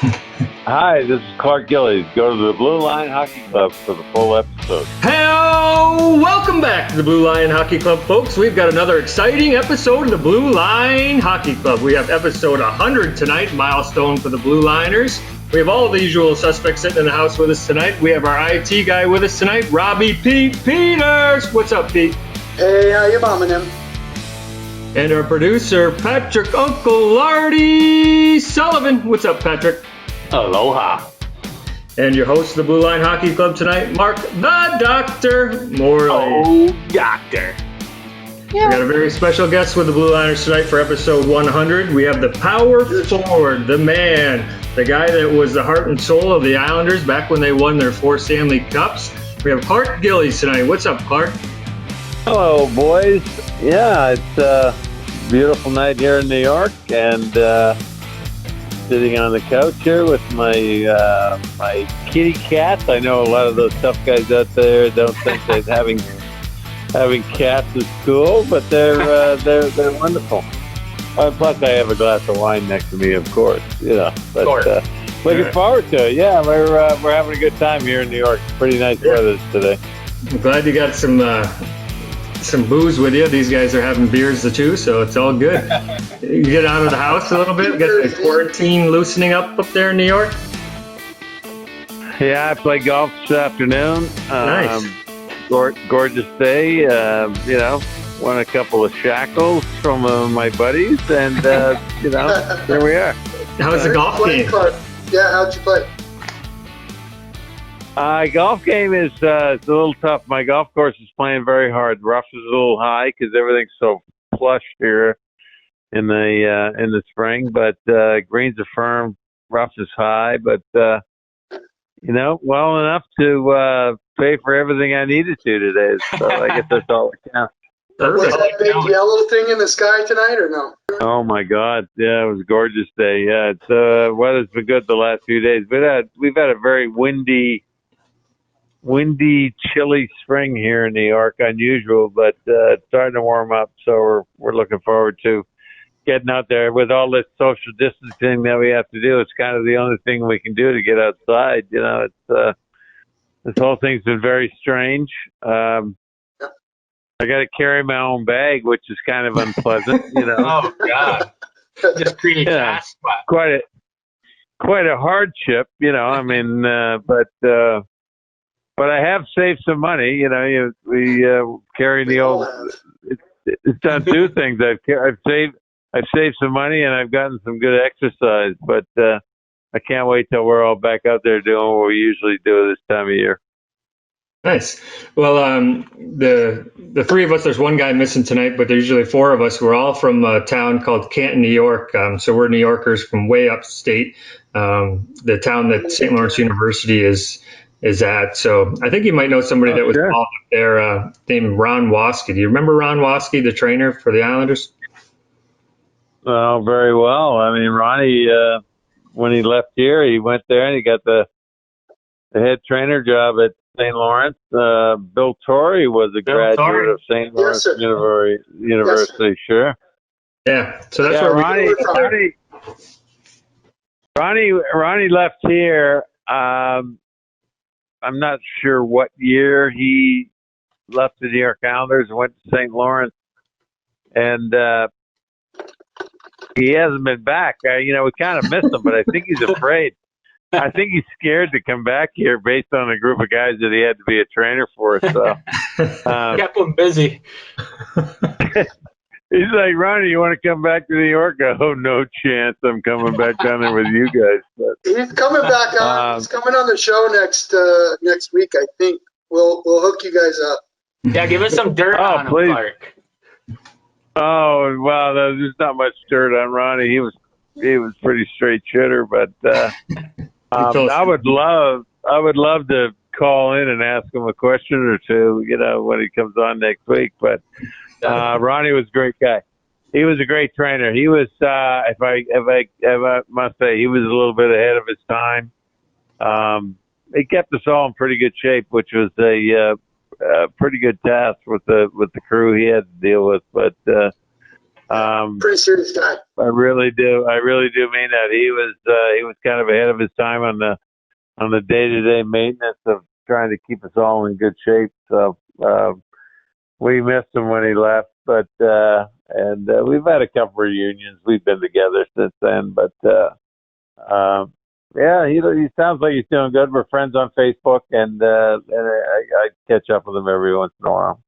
Hi, this is Clark Gillies. Go to the Blue Line Hockey Club for the full episode. Hello! Welcome back to the Blue Line Hockey Club, folks. We've got another exciting episode of the Blue Line Hockey Club. We have episode 100 tonight, milestone for the Blue Liners. We have all the usual suspects sitting in the house with us tonight. We have our IT guy with us tonight, Robbie Pete Peters. What's up, Pete? Hey, how you bombing him? And our producer, Patrick Uncle Lardy Sullivan. What's up, Patrick? Aloha. And your host of the Blue Line Hockey Club tonight, Mark the Doctor Morley. Oh, doctor. We got a very special guest with the Blue Liners tonight for episode 100. We have the power forward, the man, the guy that was the heart and soul of the Islanders back when they won their 4 Stanley Cups. We have Clark Gillies tonight. What's up, Clark? Hello, boys. Yeah, it's a beautiful night here in New York, and sitting on the couch here with my my kitty cats. I know a lot of those tough guys out there don't think that having cats is cool, but they're wonderful. Plus, I have a glass of wine next to me, of course. You know, but looking forward to it. Yeah, we're having a good time here in New York. Pretty nice weather today. I'm glad you got some booze with you. These guys are having beers too, so it's all good. You get out of the house a little bit. Get the quarantine loosening up there in New York. Yeah, I played golf this afternoon. Nice. Gorgeous day. You know, won a couple of shackles from my buddies, and you know, here we are. How was the golf game? Yeah, how'd you play? Golf game is it's a little tough. My golf course is playing very hard. Rough is a little high because everything's so plush here in the spring. But greens are firm, rough is high. But you know, well enough to pay for everything I needed to today. So I guess that's all that counts. Was that big yellow thing in the sky tonight or no? Oh my God! Yeah, it was a gorgeous day. Yeah, it's weather's been good the last few days. We've had a very windy, chilly spring here in New York, unusual, but it's starting to warm up. So we're looking forward to getting out there. With all this social distancing that we have to do, it's kind of the only thing we can do to get outside. You know, it's this whole thing's been very strange. I got to carry my own bag, which is kind of unpleasant. You know. Oh God! Just create quite a hardship. You know, I mean, but I have saved some money. You know, we carry the old. It's done two things. I've saved some money, and I've gotten some good exercise. But I can't wait till we're all back out there doing what we usually do this time of year. Nice. Well, the three of us, there's one guy missing tonight, but there's usually 4 of us. We're all from a town called Canton, New York. So we're New Yorkers from way upstate, the town that St. Lawrence University is at. So I think you might know somebody that was involved up there named Ron Waskey. Do you remember Ron Waskey, the trainer for the Islanders? Oh, very well. I mean, Ronnie, when he left here, he went there and he got the head trainer job at St. Lawrence. Bill Torrey was a graduate of St. Lawrence University, sure. Yeah, so that's where Ronnie left here. I'm not sure what year he left the New York Islanders and went to St. Lawrence, and he hasn't been back. You know, we kind of miss him, but I think he's afraid. I think he's scared to come back here based on a group of guys that he had to be a trainer for. So kept him busy. He's like, Ronnie, you want to come back to New York? Oh, no chance. I'm coming back down there with you guys. But he's coming back on. He's coming on the show next week. I think we'll hook you guys up. Yeah, give us some dirt on him, Clark. Oh, well, there's not much dirt on Ronnie. He was pretty straight shooter, but I would love to call in and ask him a question or two, you know, when he comes on next week. But Ronnie was a great guy. He was a great trainer. He was, if I must say, he was a little bit ahead of his time. He kept us all in pretty good shape, which was a pretty good task with the crew he had to deal with. But Pretty serious guy. I really do mean that. He was kind of ahead of his time on the day-to-day maintenance of trying to keep us all in good shape. So we missed him when he left, but we've had a couple of reunions. We've been together since then, but yeah, he sounds like he's doing good. We're friends on Facebook, and I catch up with him every once in a while.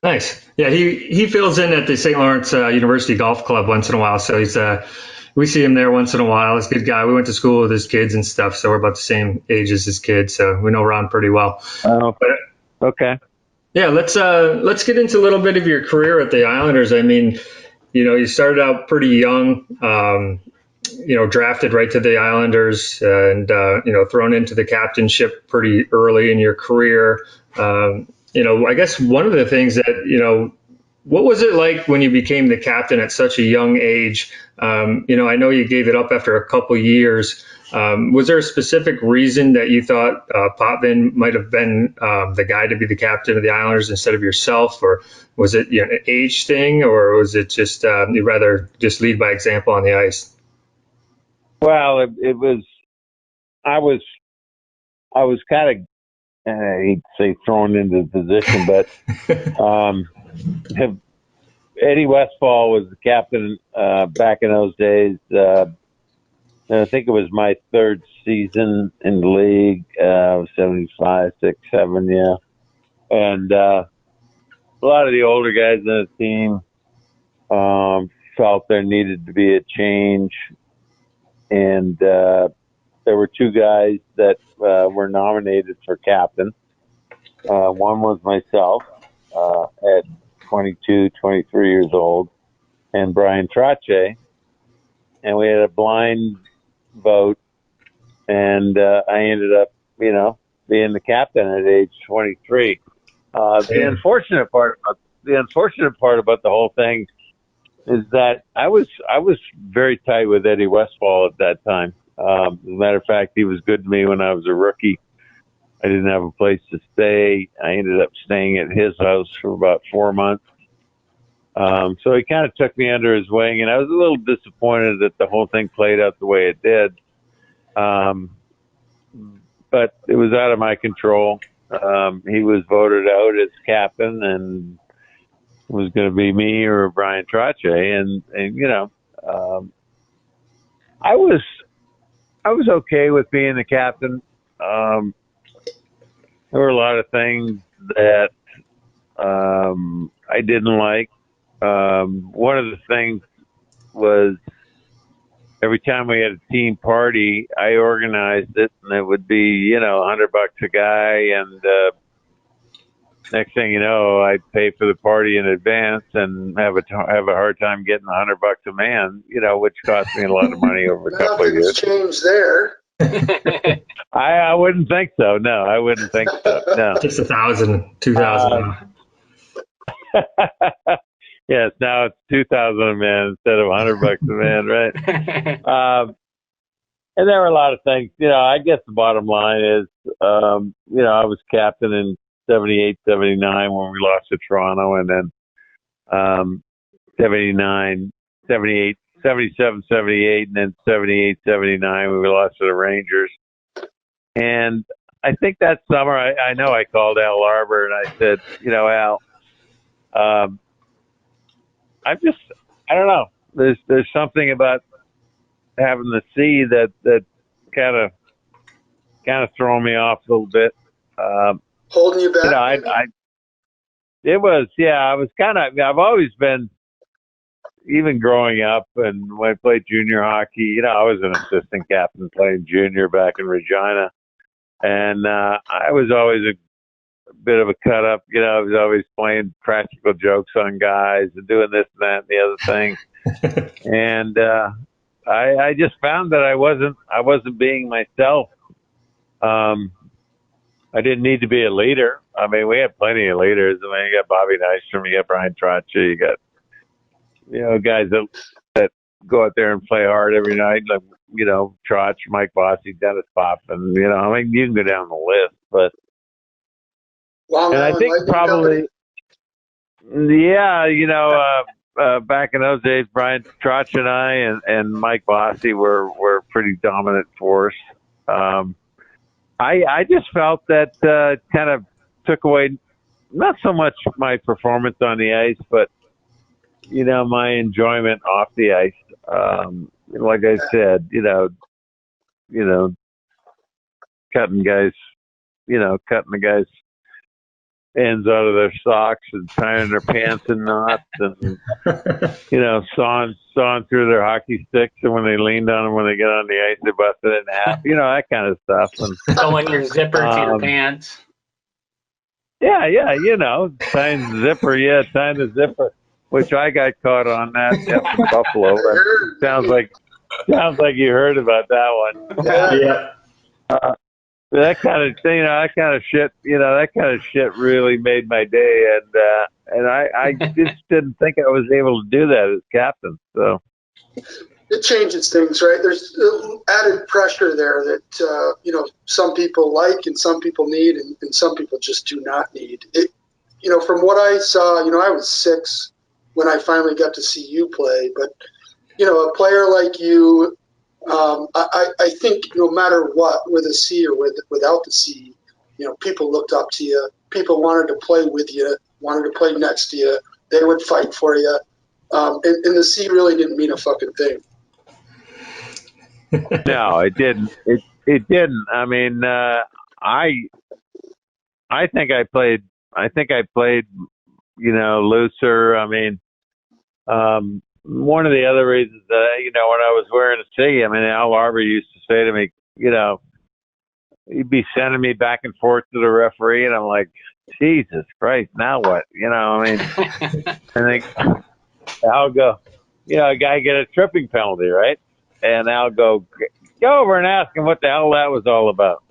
Nice. Yeah, he fills in at the St. Lawrence University Golf Club once in a while. So we see him there once in a while. He's a good guy. We went to school with his kids and stuff, so we're about the same age as his kids. So we know Ron pretty well. Oh, okay. Yeah, let's get into a little bit of your career at the Islanders. I mean, you started out pretty young. Drafted right to the Islanders and, thrown into the captainship pretty early in your career. I guess one of the things that, what was it like when you became the captain at such a young age? I know you gave it up after a couple years. Was there a specific reason that you thought Potvin might have been the guy to be the captain of the Islanders instead of yourself? Or was it an age thing, or was it just you'd rather just lead by example on the ice? Well, it was. I was kind of, I hate to say thrown into the position, but Eddie Westfall was the captain back in those days. And I think it was my third season in the league, 75, 6, 7, yeah. And a lot of the older guys on the team felt there needed to be a change. And there were two guys that were nominated for captain. One was myself at 22, 23 years old, and Brian Trache. And we had a blind vote, and I ended up, being the captain at age 23. The unfortunate part about the whole thing is that I was very tight with Eddie Westfall at that time. As a matter of fact, he was good to me when I was a rookie. I didn't have a place to stay. I ended up staying at his house for about 4 months. So he kind of took me under his wing, and I was a little disappointed that the whole thing played out the way it did. But it was out of my control. He was voted out as captain, and it was going to be me or Brian Trache. And I was okay with being the captain. There were a lot of things that I didn't like. One of the things was every time we had a team party, I organized it, and it would be, $100 a guy, and next thing you know, I'd pay for the party in advance and have a hard time getting $100 a man, which cost me a lot of money over a couple of years. Changed there. I wouldn't think so. No, I wouldn't think so. No, just 1,000, 2,000. Yes, now it's 2,000 a man instead of $100 a man, right? And there were a lot of things. I guess the bottom line is, I was captain in 78, 79 when we lost to Toronto, and then 79, 78, 77, 78, and then 78, 79 when we lost to the Rangers. And I think that summer, I know I called Al Larber and I said, Al, I don't know. There's something about having the C that kind of throwing me off a little bit. Holding you back. It was, yeah. I was I've always been, even growing up and when I played junior hockey, I was an assistant captain playing junior back in Regina, and I was always a bit of a cut up. I was always playing practical jokes on guys and doing this and that and the other thing. And I just found that I wasn't being myself. I didn't need to be a leader. I mean, we had plenty of leaders. I mean, you got Bobby Nystrom, you got Brian Trache, you got guys that go out there and play hard every night, like Trotch, Mike Bossy, Dennis Pop, and I mean, you can go down the list, but. Long and I think probably, company. Yeah, back in those days, Brian Trotch and I and Mike Bossy were pretty dominant force. I just felt that kind of took away not so much my performance on the ice, but my enjoyment off the ice. Like I said, cutting guys, cutting the guys' ends out of their socks and tying their pants in knots and sawing through their hockey sticks, and when they leaned on them when they get on the ice they busted it in half, that kind of stuff. And Sewing your zipper to your pants. Yeah, tying the zipper, which I got caught on that up in Buffalo. Sounds like you heard about that one. Yeah. That kind of thing, that kind of shit really made my day, and I just didn't think I was able to do that as captain. So it changes things, right? There's added pressure there that some people like and some people need, and some people just do not need. It, from what I saw, I was 6 when I finally got to see you play, but a player like you. I think no matter what, with a C or without the C, people looked up to you. People wanted to play with you, wanted to play next to you. They would fight for you. And the C really didn't mean a fucking thing. No, it didn't. It didn't. I mean, I think I played. Looser. I mean, one of the other reasons that, when I was wearing a C, I mean, Al Arbor used to say to me, he'd be sending me back and forth to the referee, and I'm like, Jesus Christ, now what? I mean, I think Al go, a guy get a tripping penalty, right? And Al go over and ask him what the hell that was all about.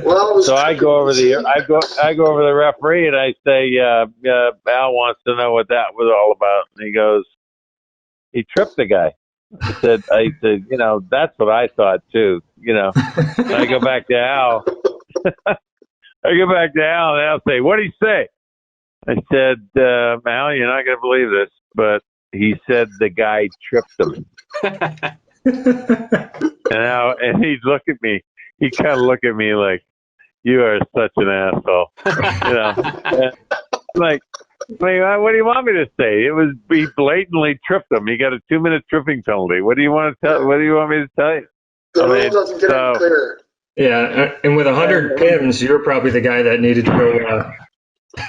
Well, so I go over the referee and I say, Al wants to know what that was all about. And he goes, he tripped the guy. I said, that's what I thought too. And I go back to Al. And Al say, what'd he say? I said, Al, you're not going to believe this, but he said the guy tripped him. and he'd look at me. He kind of looked at me like, you are such an asshole. Like, what do you want me to say? He blatantly tripped him. He got a 2-minute tripping penalty. What do you want me to tell you? The rule doesn't get any clearer. Yeah, and with 100 PIMs, you're probably the guy that needed to go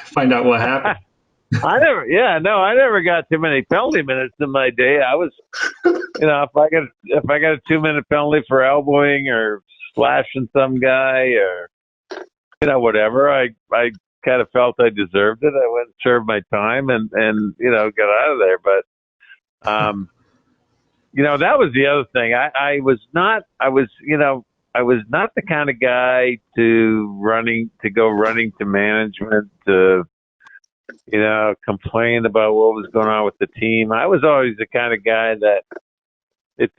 find out what happened. I never got too many penalty minutes in my day. I was, if I got a 2-minute penalty for elbowing or slashing some guy or, whatever, I kind of felt I deserved it. I went and served my time and got out of there. But, that was the other thing. I was not the kind of guy to go running to management to, complain about what was going on with the team. I was always the kind of guy that if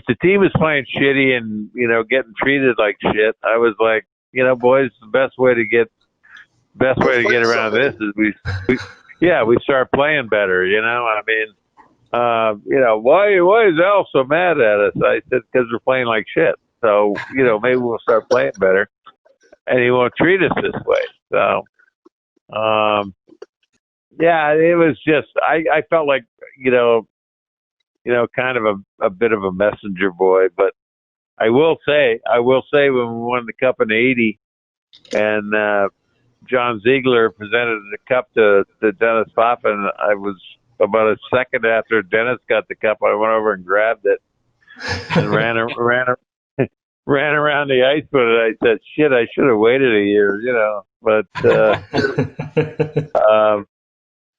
the team was playing shitty and, getting treated like shit, I was like, boys, the best way to get around this is we start playing better. I mean, why is Al so mad at us? I said, because we're playing like shit. So, maybe we'll start playing better and he won't treat us this way. So, yeah, it was just, I felt like, kind of a bit of a messenger boy, but I will say when we won the cup in '80 and, John Ziegler presented the cup to Dennis Poppin, I was about a second after Dennis got the cup, I went over and grabbed it and ran around the ice with it. I said, shit, I should have waited a year, but,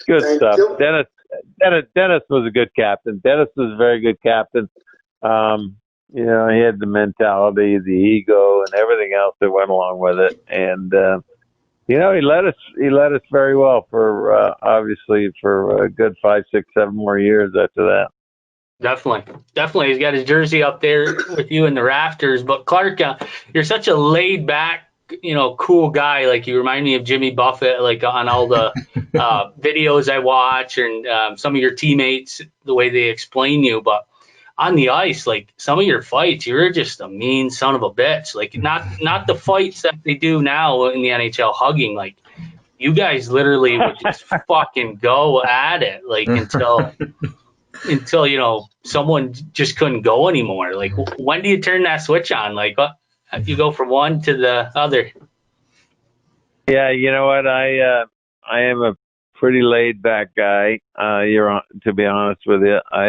good Thank stuff. you. Dennis was a good captain. Dennis was a very good captain. He had the mentality, the ego, and everything else that went along with it. And he led us very well for obviously for a good 5, 6, 7 more years after that. Definitely. He's got his jersey up there with you in the rafters. But Clark, you're such a laid back cool guy. Like you remind me of Jimmy Buffett, like on all the videos I watch, and some of your teammates, the way they explain you. But on the ice, like some of your fights, you're just a mean son of a bitch. Like not the fights that they do now in the NHL, hugging. Like you guys literally would just fucking go at it, like until someone just couldn't go anymore. Like when do you turn that switch on? Like you go from one to the other. Yeah, you know what? I am a pretty laid back guy. To be honest with you, I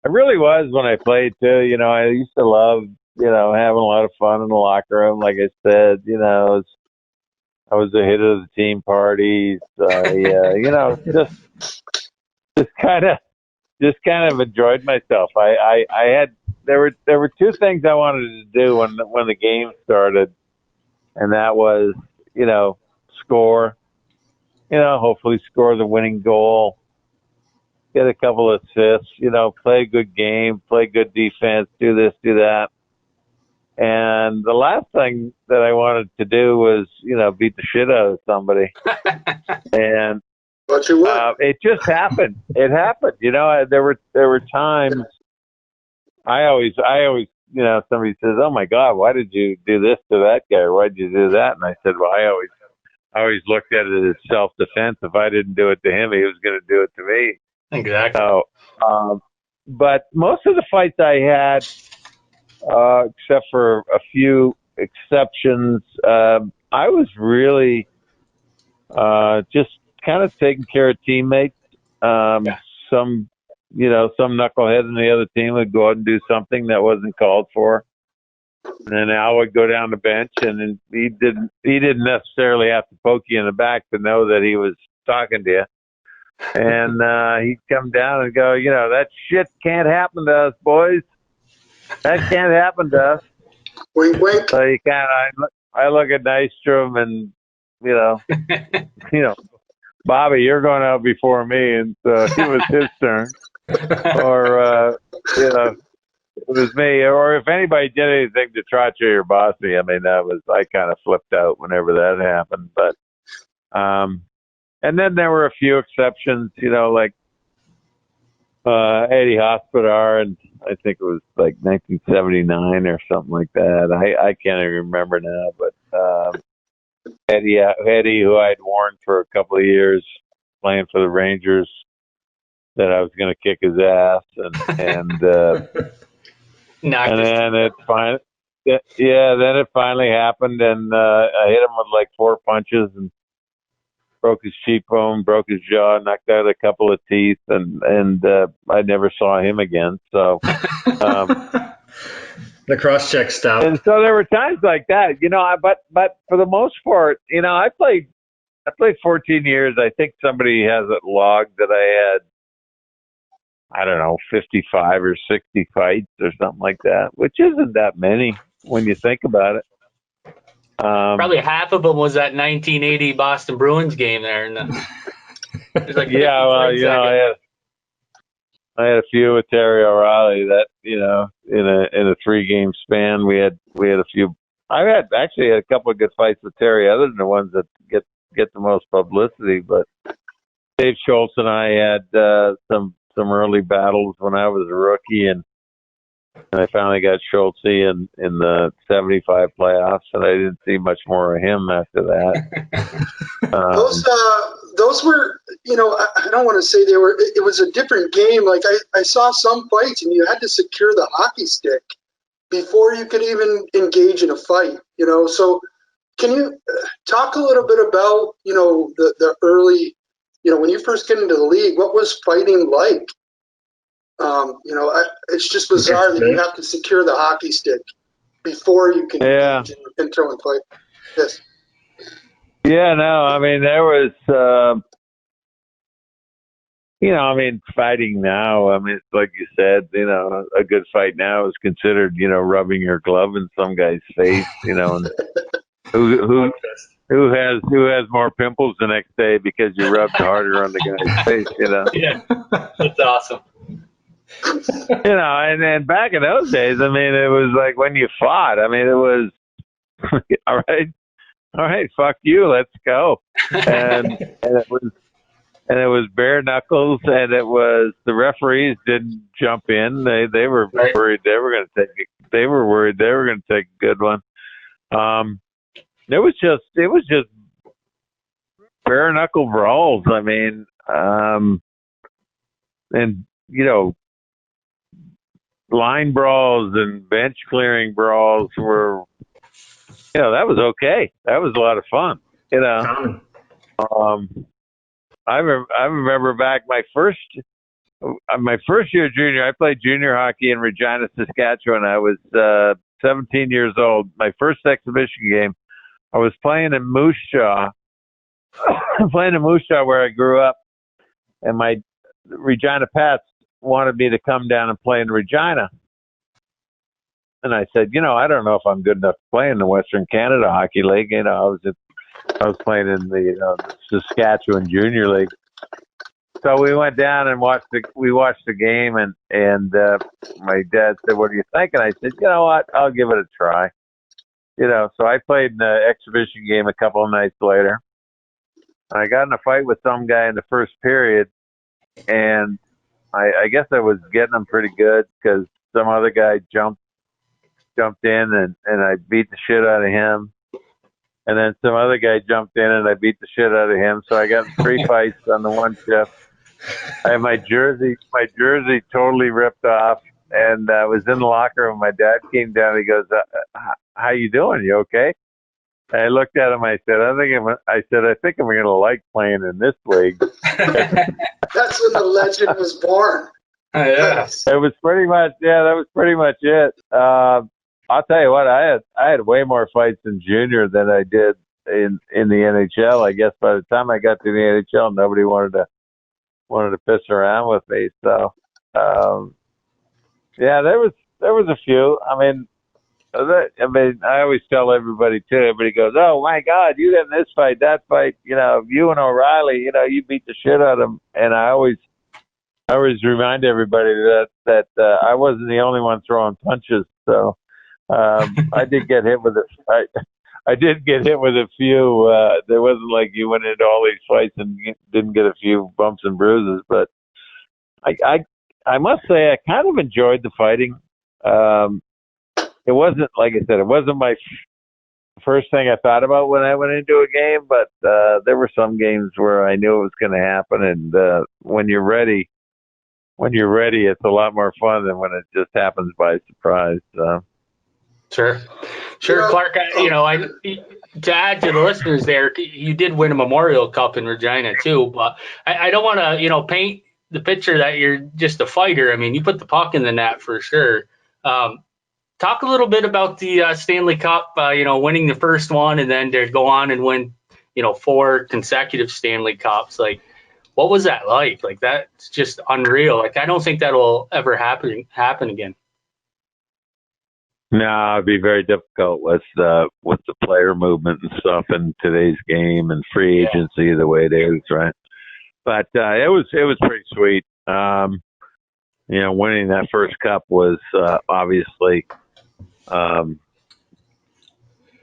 really was when I played too. I used to love having a lot of fun in the locker room. Like I said, I was the hit of the team parties. Just kind of enjoyed myself. I had there were two things I wanted to do when the game started, and that was score, hopefully score the winning goal, get a couple of assists, play a good game, play good defense, do this, do that. And the last thing that I wanted to do was, beat the shit out of somebody. And it just happened. It happened. There were times I always, somebody says, "Oh my God, why did you do this to that guy? Or why did you do that?" And I said, "Well, I always looked at it as self-defense. If I didn't do it to him, he was going to do it to me." Exactly. So, but most of the fights I had, except for a few exceptions, I was really just kind of taking care of teammates. Some knucklehead in the other team would go out and do something that wasn't called for, and then Al would go down the bench, and he didn't necessarily have to poke you in the back to know that he was talking to you. And he'd come down and go, that shit can't happen to us, boys. That can't happen to us. Wink, wink. So I look at Nystrom and, Bobby, you're going out before me. And so it was his turn. Or, it was me. Or if anybody did anything to Trotcha or Bossy, I kind of flipped out whenever that happened. But, and then there were a few exceptions, like Eddie Hospodar, and I think it was like 1979 or something like that. I can't even remember now, but Eddie, who I'd warned for a couple of years playing for the Rangers that I was going to kick his ass, and then it finally happened, and I hit him with like 4 punches and broke his cheekbone, broke his jaw, knocked out a couple of teeth, and I never saw him again. So the cross-check stopped. And so there were times like that, but for the most part, I played 14 years. I think somebody has it logged that I had, I don't know, 55 or 60 fights or something like that, which isn't that many when you think about it. Probably half of them was that 1980 Boston Bruins game there. Like yeah, well, I had a few with Terry O'Reilly that, in a 3-game span, we had a few. I've actually had a couple of good fights with Terry, other than the ones that get the most publicity. But Dave Schultz and I had some early battles when I was a rookie, and I finally got Schultz in the 75 playoffs, and I didn't see much more of him after that. Those were, I don't want to say it was a different game. Like I saw some fights and you had to secure the hockey stick before you could even engage in a fight, So can you talk a little bit about, the early, when you first get into the league, what was fighting like? It's just bizarre that you have to secure the hockey stick before you can engage in throw and fight. Yes. Yeah, no, there was, fighting now, it's like you said, a good fight now is considered, rubbing your glove in some guy's face, and who has more pimples the next day because you rubbed harder on the guy's face, Yeah, that's awesome. And then back in those days, it was like when you fought, it was all right, fuck you, let's go. And it was bare knuckles, and it was the referees didn't jump in. They were Right. worried they were going to take it. They were worried they were going to take a good one. Um, it was just bare knuckle brawls. I mean, and line brawls and bench clearing brawls were, that was okay. That was a lot of fun. Common. Um, I remember back my first year junior. I played junior hockey in Regina, Saskatchewan. I was 17 years old. My first exhibition game, I was playing in Moose Jaw, where I grew up, and my Regina Pats wanted me to come down and play in Regina. And I said, I don't know if I'm good enough to play in the Western Canada Hockey League. I was playing in the Saskatchewan Junior League. So we went down and watched the game, and my dad said, "What do you think?" And I said, "You know what? I'll give it a try." So I played in the exhibition game a couple of nights later. I got in a fight with some guy in the first period, and I guess I was getting him pretty good because some other guy jumped in, and I beat the shit out of him. And then some other guy jumped in, and I beat the shit out of him. So I got in 3 fights on the one shift. I had my jersey totally ripped off, and I was in the locker room. My dad came down. He goes, "How you doing? You okay?" And I looked at him. I said, "I think I'm going to like playing in this league." That's when the legend was born. Yes. It was pretty much, that was pretty much it. I'll tell you what, I had way more fights in junior than I did in the NHL. I guess by the time I got to the NHL, nobody wanted to piss around with me. So, there was a few. I always tell everybody too. Everybody goes, "Oh my God, you got in this fight, that fight. You and O'Reilly. You beat the shit out of him." And I always remind everybody that I wasn't the only one throwing punches. So I did get hit with I did get hit with a few. There wasn't like you went into all these fights and didn't get a few bumps and bruises, but I must say I kind of enjoyed the fighting. It wasn't, like I said, it wasn't my first thing I thought about when I went into a game, but there were some games where I knew it was going to happen, and when you're ready, it's a lot more fun than when it just happens by surprise. Sure, Clark. To add to the listeners, there, you did win a Memorial Cup in Regina too, but I don't want to, paint the picture that you're just a fighter. I mean, you put the puck in the net for sure. Talk a little bit about the Stanley Cup. Winning the first one, and then to go on and win, 4 consecutive Stanley Cups. Like, what was that like? Like, that's just unreal. Like, I don't think that'll ever happen again. No, it'd be very difficult with the player movement and stuff in today's game and free agency the way it is, right? But it was pretty sweet. Winning that first cup was obviously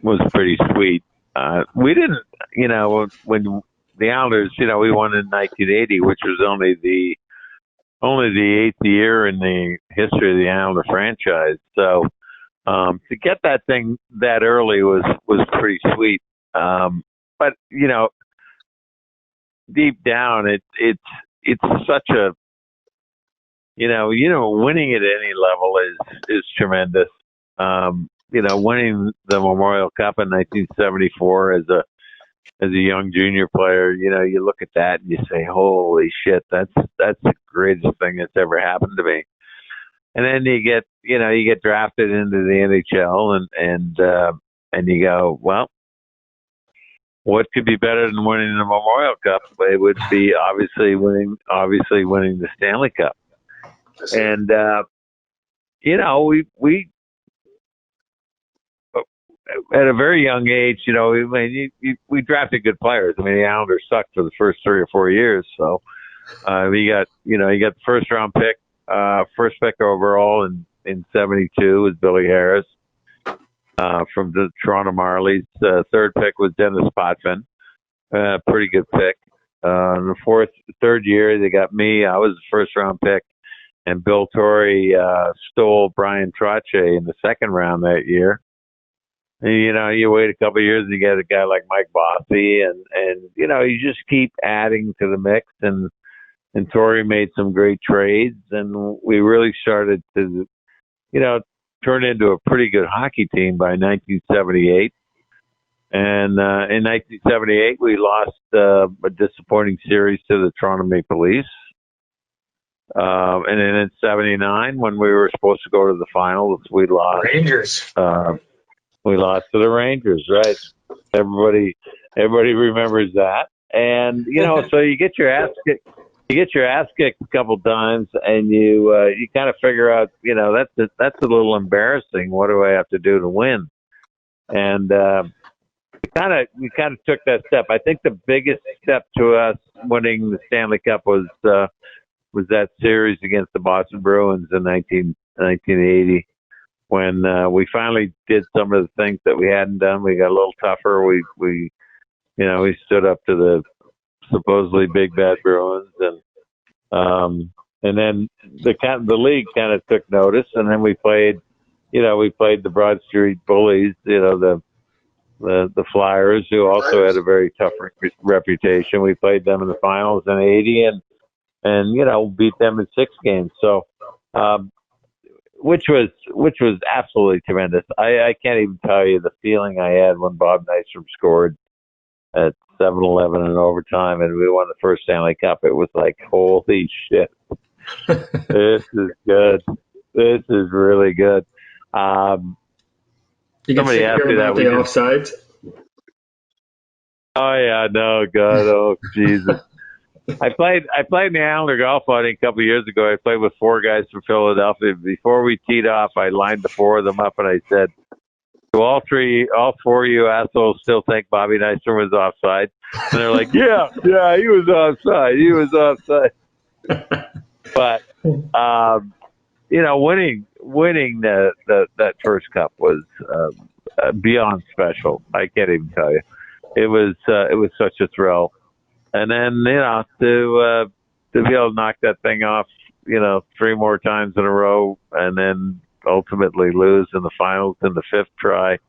was pretty sweet. We didn't, when the Islanders, we won in 1980, which was only the 8th year in the history of the Islander franchise. So to get that thing that early was pretty sweet. But deep down, it's such a, winning at any level is tremendous. Winning the Memorial Cup in 1974 as a young junior player, you look at that and you say, "Holy shit, that's the greatest thing that's ever happened to me." And then you get drafted into the NHL, and you go, well, what could be better than winning the Memorial Cup? It would be obviously winning the Stanley Cup. And we at a very young age, we drafted good players. I mean, the Islanders sucked for the first 3 or 4 years, so we got the first round pick. First pick overall in 72 was Billy Harris. from the Toronto Marlies. Third pick was Dennis Potvin. Pretty good pick. In the third year, they got me. I was the first round pick, and Bill Torrey stole Brian Trottier in the second round that year. And, you wait a couple of years and you get a guy like Mike Bossy, and you just keep adding to the mix. And Torrey made some great trades, and we really started to, turn into a pretty good hockey team by 1978. And in 1978, we lost a disappointing series to the Toronto Maple Leafs. And then in '79, when we were supposed to go to the finals, we lost. Rangers. We lost to the Rangers, right? Everybody remembers that. And so you get your ass kicked. You get your ass kicked a couple times, and you kind of figure out, that's a little embarrassing. What do I have to do to win? And we kind of took that step. I think the biggest step to us winning the Stanley Cup was that series against the Boston Bruins in 1980, when we finally did some of the things that we hadn't done. We got a little tougher. We stood up to the supposedly big bad Bruins, and then the league kind of took notice, and then we played the Broad Street Bullies, the Flyers, who also had a very tough reputation. We played them in the finals in '80, and beat them in 6 games. So, which was absolutely tremendous. I can't even tell you the feeling I had when Bob Nystrom scored at 7-11 in overtime, and we won the first Stanley Cup. It was like, holy shit, this is good. This is really good. Somebody asked me that. The offsides. Oh yeah, no, God, oh Jesus. I played in the Islander golf outing a couple of years ago. I played with 4 guys from Philadelphia. Before we teed off, I lined the 4 of them up, and I said, "Do all 4 of you assholes still think Bobby Nystrom was offside?" And they're like, "Yeah, he was offside. He was offside." But winning that first cup was beyond special. I can't even tell you. It was such a thrill. And then, to be able to knock that thing off, 3 more times in a row, and then ultimately lose in the finals in the 5th try.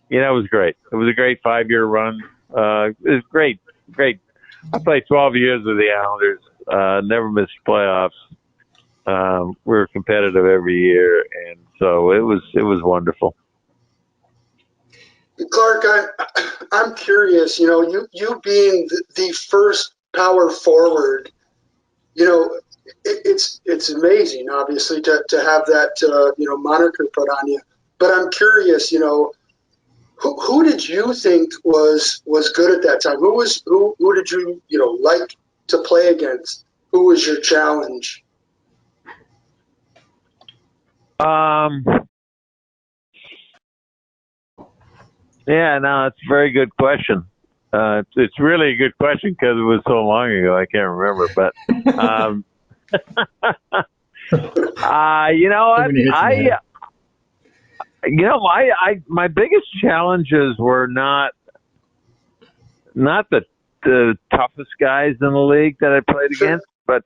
It was great. It was a great 5-year run. It was great. I played 12 years with the Islanders. Never missed playoffs. We were competitive every year, and so it was wonderful. Clark, I'm curious. You being the first power forward, it's amazing, obviously, to have that moniker put on you. But I'm curious, who did you think was good at that time? Who did you like to play against? Who was your challenge? Yeah, no, it's a very good question. It's really a good question because it was so long ago. I can't remember, but you know what? My biggest challenges were not the toughest guys in the league that I played against, but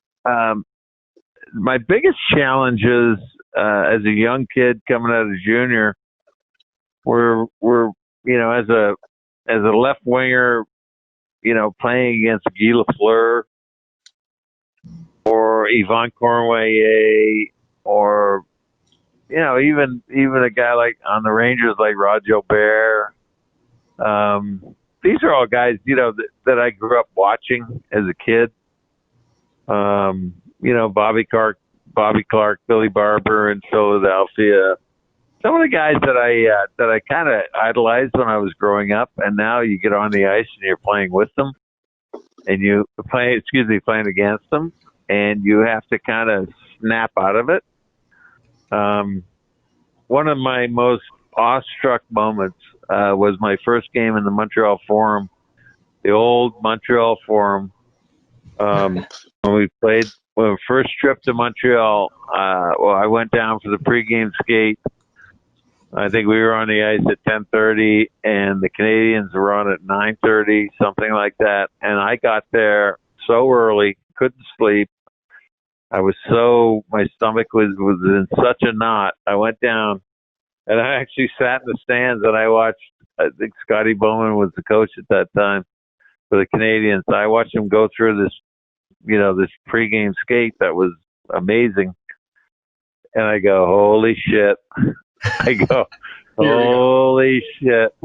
my biggest challenges as a young kid coming out of junior were as a left winger, playing against Guy Lafleur or Yvon Cornwallier, or even a guy like on the Rangers like Rod Gilbert. These are all guys that I grew up watching as a kid. Bobby Clark, Billy Barber in Philadelphia. Some of the guys that I kind of idolized when I was growing up, and now you get on the ice and you're playing with them, and playing against them, and you have to kind of snap out of it. One of my most awestruck moments was my first game in the Montreal Forum, the old Montreal Forum. When we first trip to Montreal, I went down for the pregame skate. I think we were on the ice at 10:30, and the Canadians were on at 9:30, something like that. And I got there so early, couldn't sleep. My stomach was in such a knot. I went down, and I actually sat in the stands, and I watched. I think Scotty Bowman was the coach at that time for the Canadians. I watched him go through this pregame skate that was amazing. And I go, holy shit. I go, holy shit.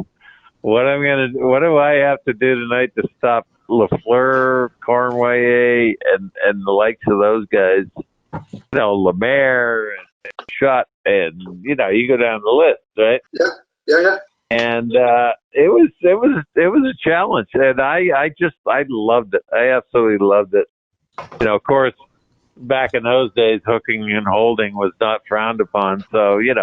What do I have to do tonight to stop Lafleur, Cornway, and the likes of those guys? Lemaire and Schutt, and you go down the list, right? Yeah. And it was a challenge, and I loved it. I absolutely loved it. Of course, back in those days, hooking and holding was not frowned upon. So, you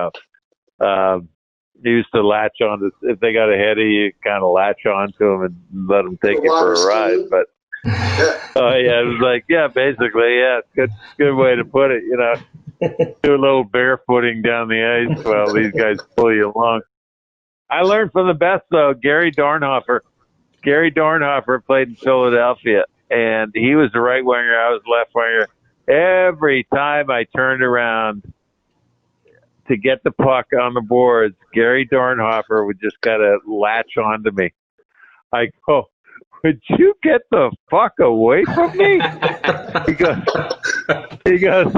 used to latch on to, if they got ahead of you, kind of latch on to them and let them take you for a ride. But, it was like, basically, good way to put it, do a little barefooting down the ice while these guys pull you along. I learned from the best, though, Gary Dornhofer. Gary Dornhofer played in Philadelphia, and he was the right winger. I was left winger. Every time I turned around to get the puck on the boards, Gary Dornhofer would just kind of latch onto me. I go, would you get the fuck away from me? He goes,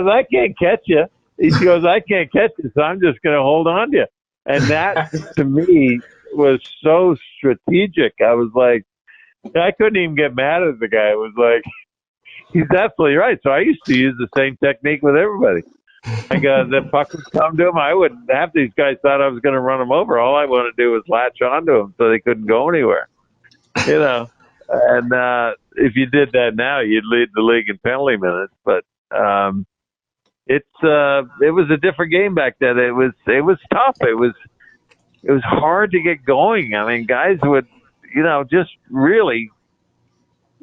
I can't catch you. He goes, I can't catch you, so I'm just going to hold on to you. And that, to me, was so strategic. I was like, I couldn't even get mad at the guy. It was like, he's absolutely right. So I used to use the same technique with everybody. I go, the puck would come to him. I wouldn't. Half these guys thought I was going to run them over. All I wanted to do was latch onto them so they couldn't go anywhere. And if you did that now, you'd lead the league in penalty minutes. But it was a different game back then. It was tough. It was hard to get going. I mean, guys would, just really,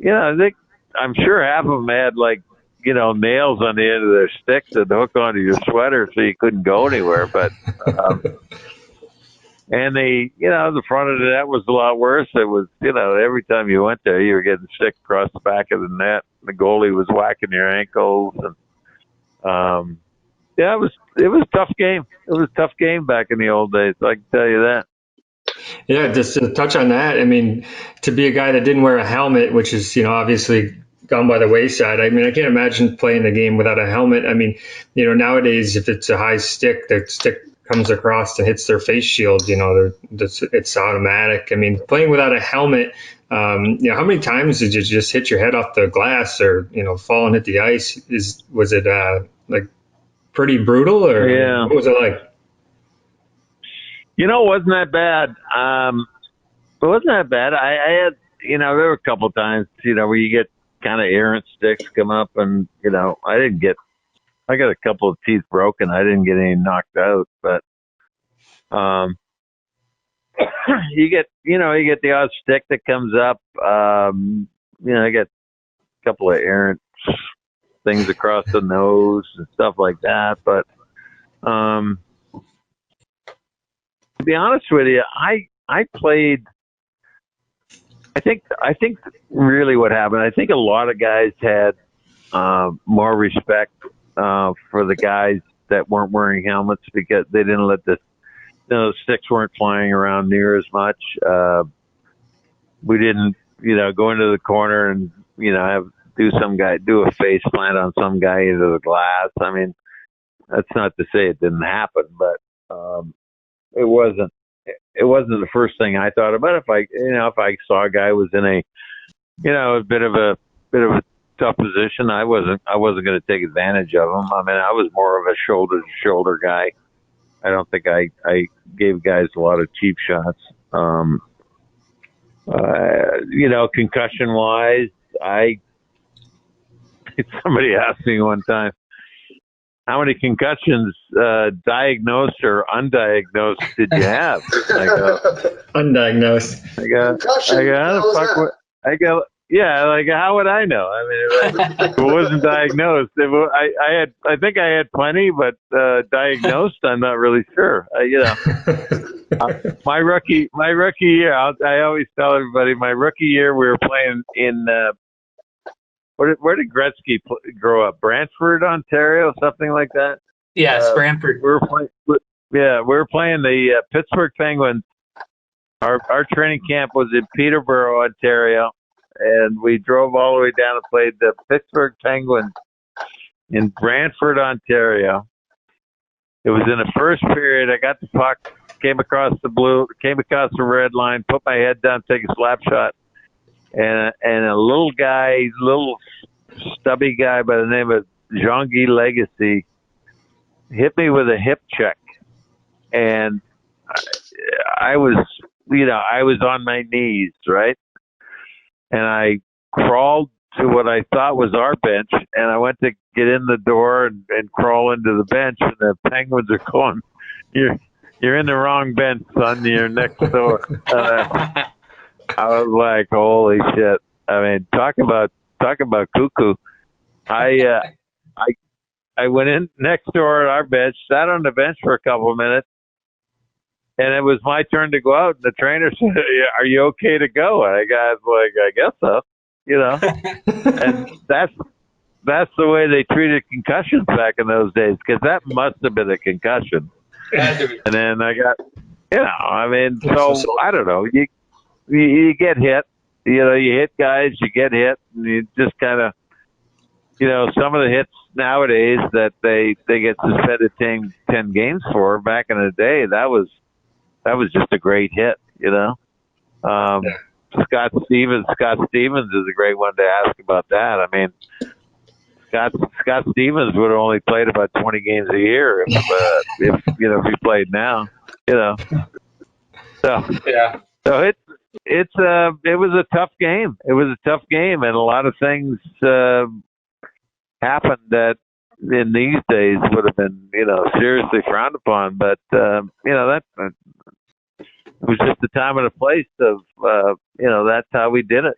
I'm sure half of them had nails on the end of their sticks that hook onto your sweater so you couldn't go anywhere. But and the front of the net was a lot worse. It was, every time you went there, you were getting stick across the back of the net. The goalie was whacking your ankles, and it was a tough game. It was a tough game back in the old days. I can tell you that. Yeah, just to touch on that, I mean, to be a guy that didn't wear a helmet, which is, obviously gone by the wayside. I mean, I can't imagine playing the game without a helmet. I mean, nowadays, if it's a high stick, the stick comes across and hits their face shield, it's automatic. I mean, playing without a helmet, how many times did you just hit your head off the glass or, fall and hit the ice? Was it pretty brutal, or what was it like? It wasn't that bad. It wasn't that bad. I had, there were a couple of times, where you get kind of errant sticks come up, and I got a couple of teeth broken. I didn't get any knocked out, but you get the odd stick that comes up. I get a couple of errant things across the nose and stuff like that. But to be honest with you, I played. I think really what happened. I think a lot of guys had more respect for the guys that weren't wearing helmets because they didn't let the sticks weren't flying around near as much. We didn't, go into the corner and do a face plant on some guy into the glass. I mean, that's not to say it didn't happen, but it wasn't the first thing I thought about. If I saw a guy was in a bit of a tough position, I wasn't going to take advantage of him. I mean, I was more of a shoulder to shoulder guy. I don't think I gave guys a lot of cheap shots. Concussion wise, somebody asked me one time, how many concussions, diagnosed or undiagnosed, did you have? I go, undiagnosed. I go, yeah, like how would I know? I mean, like, it wasn't diagnosed. I think I had plenty, but diagnosed, I'm not really sure. My rookie year, I always tell everybody, my rookie year we were playing in where did Gretzky grow up? Brantford, Ontario, something like that. Yes, Brantford. We were playing. Yeah, we were playing the Pittsburgh Penguins. Our training camp was in Peterborough, Ontario, and we drove all the way down and played the Pittsburgh Penguins in Brantford, Ontario. It was in the first period. I got the puck, came across the red line, put my head down, take a slap shot, and a little stubby guy by the name of Jean-Guy Legacy hit me with a hip check, and I was on my knees, right? And I crawled to what I thought was our bench, and I went to get in the door and crawl into the bench, and the Penguins are going, you're in the wrong bench, son. You're next door. I was like, holy shit. I mean, talk about cuckoo. I went in next door at our bench, sat on the bench for a couple of minutes, and it was my turn to go out. And the trainer said, "Are you okay to go?" And I was like, "I guess so." And that's the way they treated concussions back in those days, because that must have been a concussion. And then I got, I mean, so I don't know. You get hit. You hit guys, you get hit, and you just kind of, some of the hits nowadays that they get suspended 10 games for, back in the day, that was just a great hit, Scott Stevens is a great one to ask about that. I mean, Scott Stevens would have only played about 20 games a year if he played now, So yeah. So it was a tough game. It was a tough game, and a lot of things happened that in these days would have been, seriously frowned upon. But that it was just the time and the place of, that's how we did it.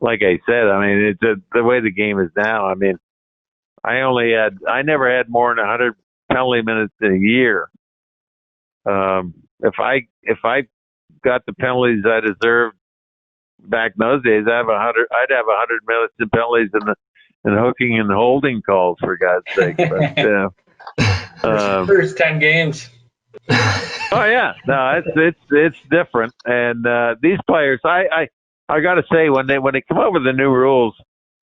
Like I said, I mean, it's the way the game is now. I mean, I never had more than 100 penalty minutes in a year. If I got the penalties I deserved back in those days, I'd have 100 minutes in penalties and hooking and holding calls, for God's sake. But first 10 games. Oh yeah, no, it's different. And these players, I got to say, when they come up with the new rules,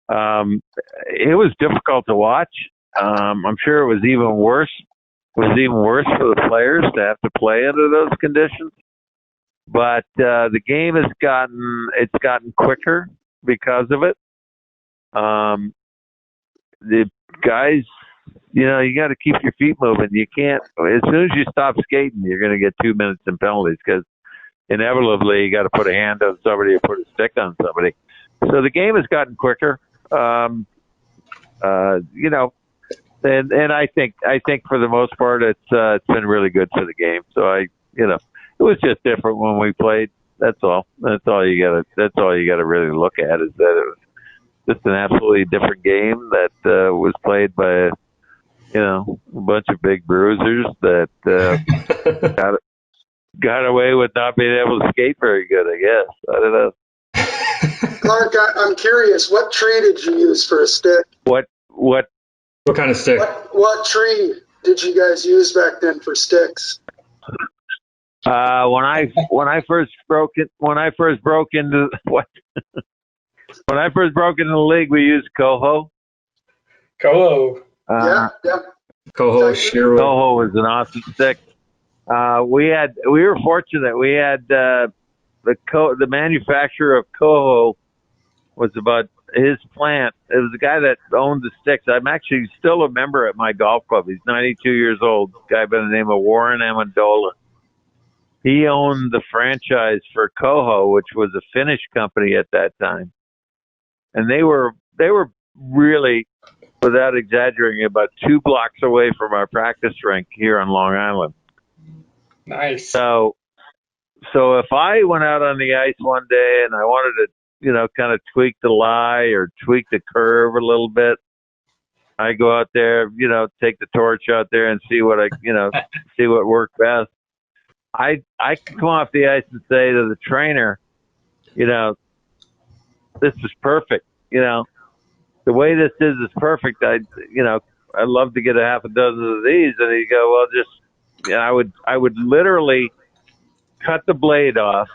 it was difficult to watch. I'm sure it was even worse. It was even worse for the players to have to play under those conditions. But the game has gotten quicker because of it. The guys, you got to keep your feet moving. You can't, as soon as you stop skating, you're going to get 2 minutes in penalties, because inevitably you got to put a hand on somebody or put a stick on somebody. So the game has gotten quicker. And I think for the most part it's been really good for the game. So it was just different when we played. That's all. That's all you gotta really look at, is that it was just an absolutely different game that was played by a bunch of big bruisers that got away with not being able to skate very good, I guess. I don't know. Clark, I'm curious, what tree did you use for a stick? What kind of stick? What tree did you guys use back then for sticks? When I first broke into the league, we used coho. Coho. Yeah. Coho, Sherwood. Coho was an awesome stick. We were fortunate. We had the manufacturer of coho was about his plant. It was the guy that owned the sticks. I'm actually still a member at my golf club. He's 92 years old. A guy by the name of Warren Amendola. He owned the franchise for Coho, which was a Finnish company at that time, and they were really, without exaggerating, about 2 blocks away from our practice rink here on Long Island. Nice. So So if I went out on the ice one day and I wanted to, kind of tweak the lie or tweak the curve a little bit, I go out there, take the torch out there and see what see what worked best. I can come off the ice and say to the trainer, this is perfect. The way this is perfect. I'd love to get a half a dozen of these. And he'd go, well, just, I would literally cut the blade off,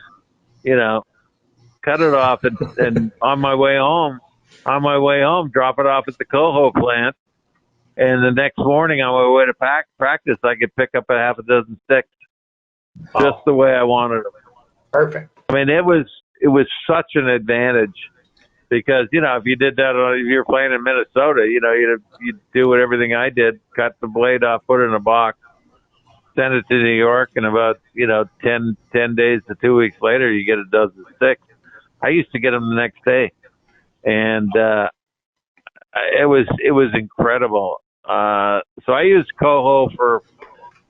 cut it off and on my way home, drop it off at the coho plant. And the next morning on my way to practice, I could pick up a half a dozen sticks just the way I wanted them. Perfect. I mean, it was such an advantage because, if you did that, if you're playing in Minnesota, you'd do what everything I did, cut the blade off, put it in a box, send it to New York, and about, 10 days to 2 weeks later, you get a dozen sticks. I used to get them the next day. And, it was incredible. So I used coho for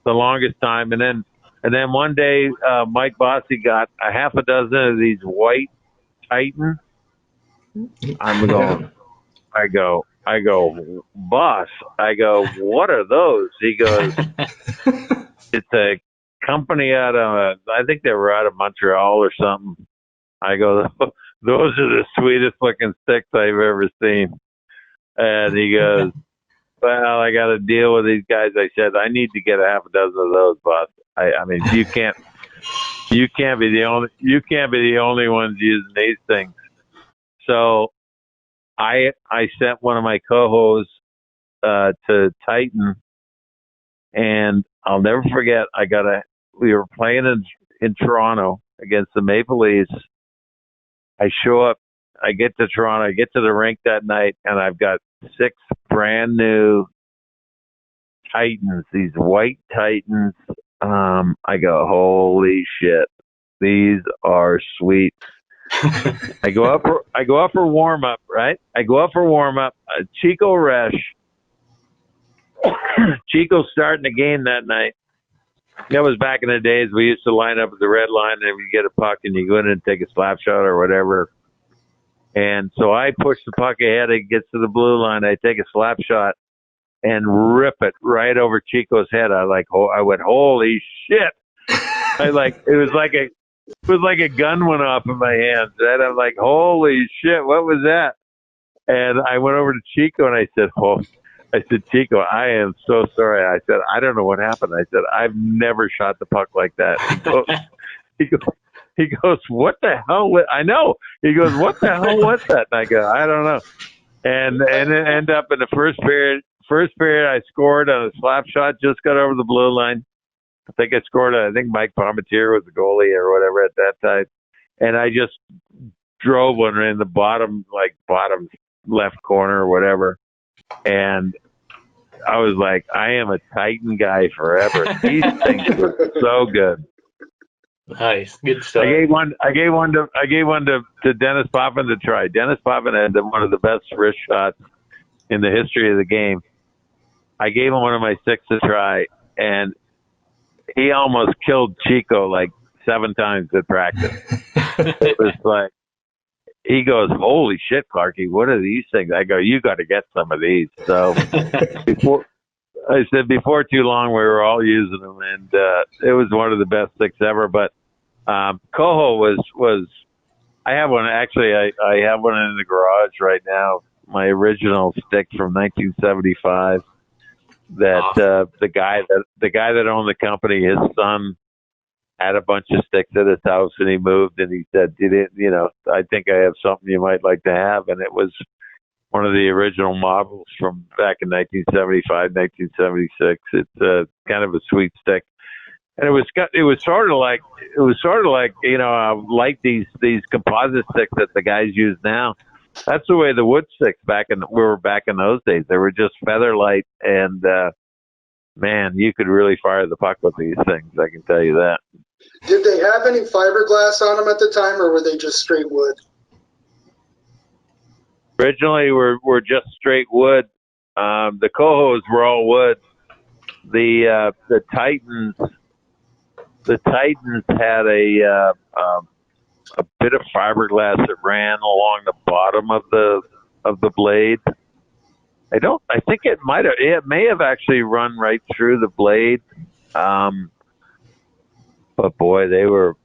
the longest time. And then one day, Mike Bossy got a half a dozen of these white Titan. I'm going, I go, boss, what are those? He goes, it's a company out of, I think they were out of Montreal or something. I go, those are the sweetest looking sticks I've ever seen. And he goes, well, I got to deal with these guys. I said, I need to get a half a dozen of those, boss. I mean, you can't be the only ones using these things. So I sent one of my cohos to Titan, and I'll never forget. We were playing in Toronto against the Maple Leafs. I show up. I get to Toronto. I get to the rink that night, and I've got 6 brand new Titans, these white Titans. I go, holy shit, these are sweet. I go up for warm up, right? Chico Resch. Chico's starting the game that night. That was back in the days we used to line up at the red line, and you get a puck and you go in and take a slap shot or whatever. And so I push the puck ahead. It gets to the blue line. I take a slap shot and rip it right over Chico's head. I went, holy shit! It was like a gun went off in my hands. And I'm like, holy shit! What was that? And I went over to Chico and I said, Chico, I am so sorry. I said, I don't know what happened. I said, I've never shot the puck like that. He goes, what the hell? I know. He goes, what the hell was that? And I go, I don't know. And it ended up in the first period. I scored on a slap shot, just got over the blue line. I think I scored. I think Mike Palmetier was the goalie or whatever at that time. And I just drove one in the bottom left corner or whatever. And I was like, I am a Titan guy forever. These things were so good. Nice, good stuff. I gave one to Dennis Poppin to try. Dennis Poppin had one of the best wrist shots in the history of the game. I gave him one of my 6 to try, and he almost killed Chico like 7 times at practice. It was like, he goes, holy shit, Clarky, what are these things? I go, you got to get some of these. So before too long, we were all using them, and it was one of the best sticks ever. But coho was I have one, actually. I have one in the garage right now, my original stick from 1975 that the guy that owned the company, his son had a bunch of sticks at his house, and he moved, and he said, I think I have something you might like to have. And it was one of the original models from back in 1975, 1976. It's kind of a sweet stick. And it was sort of like like these composite sticks that the guys use now. That's the way the wood sticks were back in those days. They were just feather light, and man, you could really fire the puck with these things. I can tell you that. Did they have any fiberglass on them at the time, or were they just straight wood? Originally, were just straight wood. The cohos were all wood. The Titans, the Titans had a bit of fiberglass that ran along the bottom of the blade. I think it may have actually run right through the blade. But boy, they were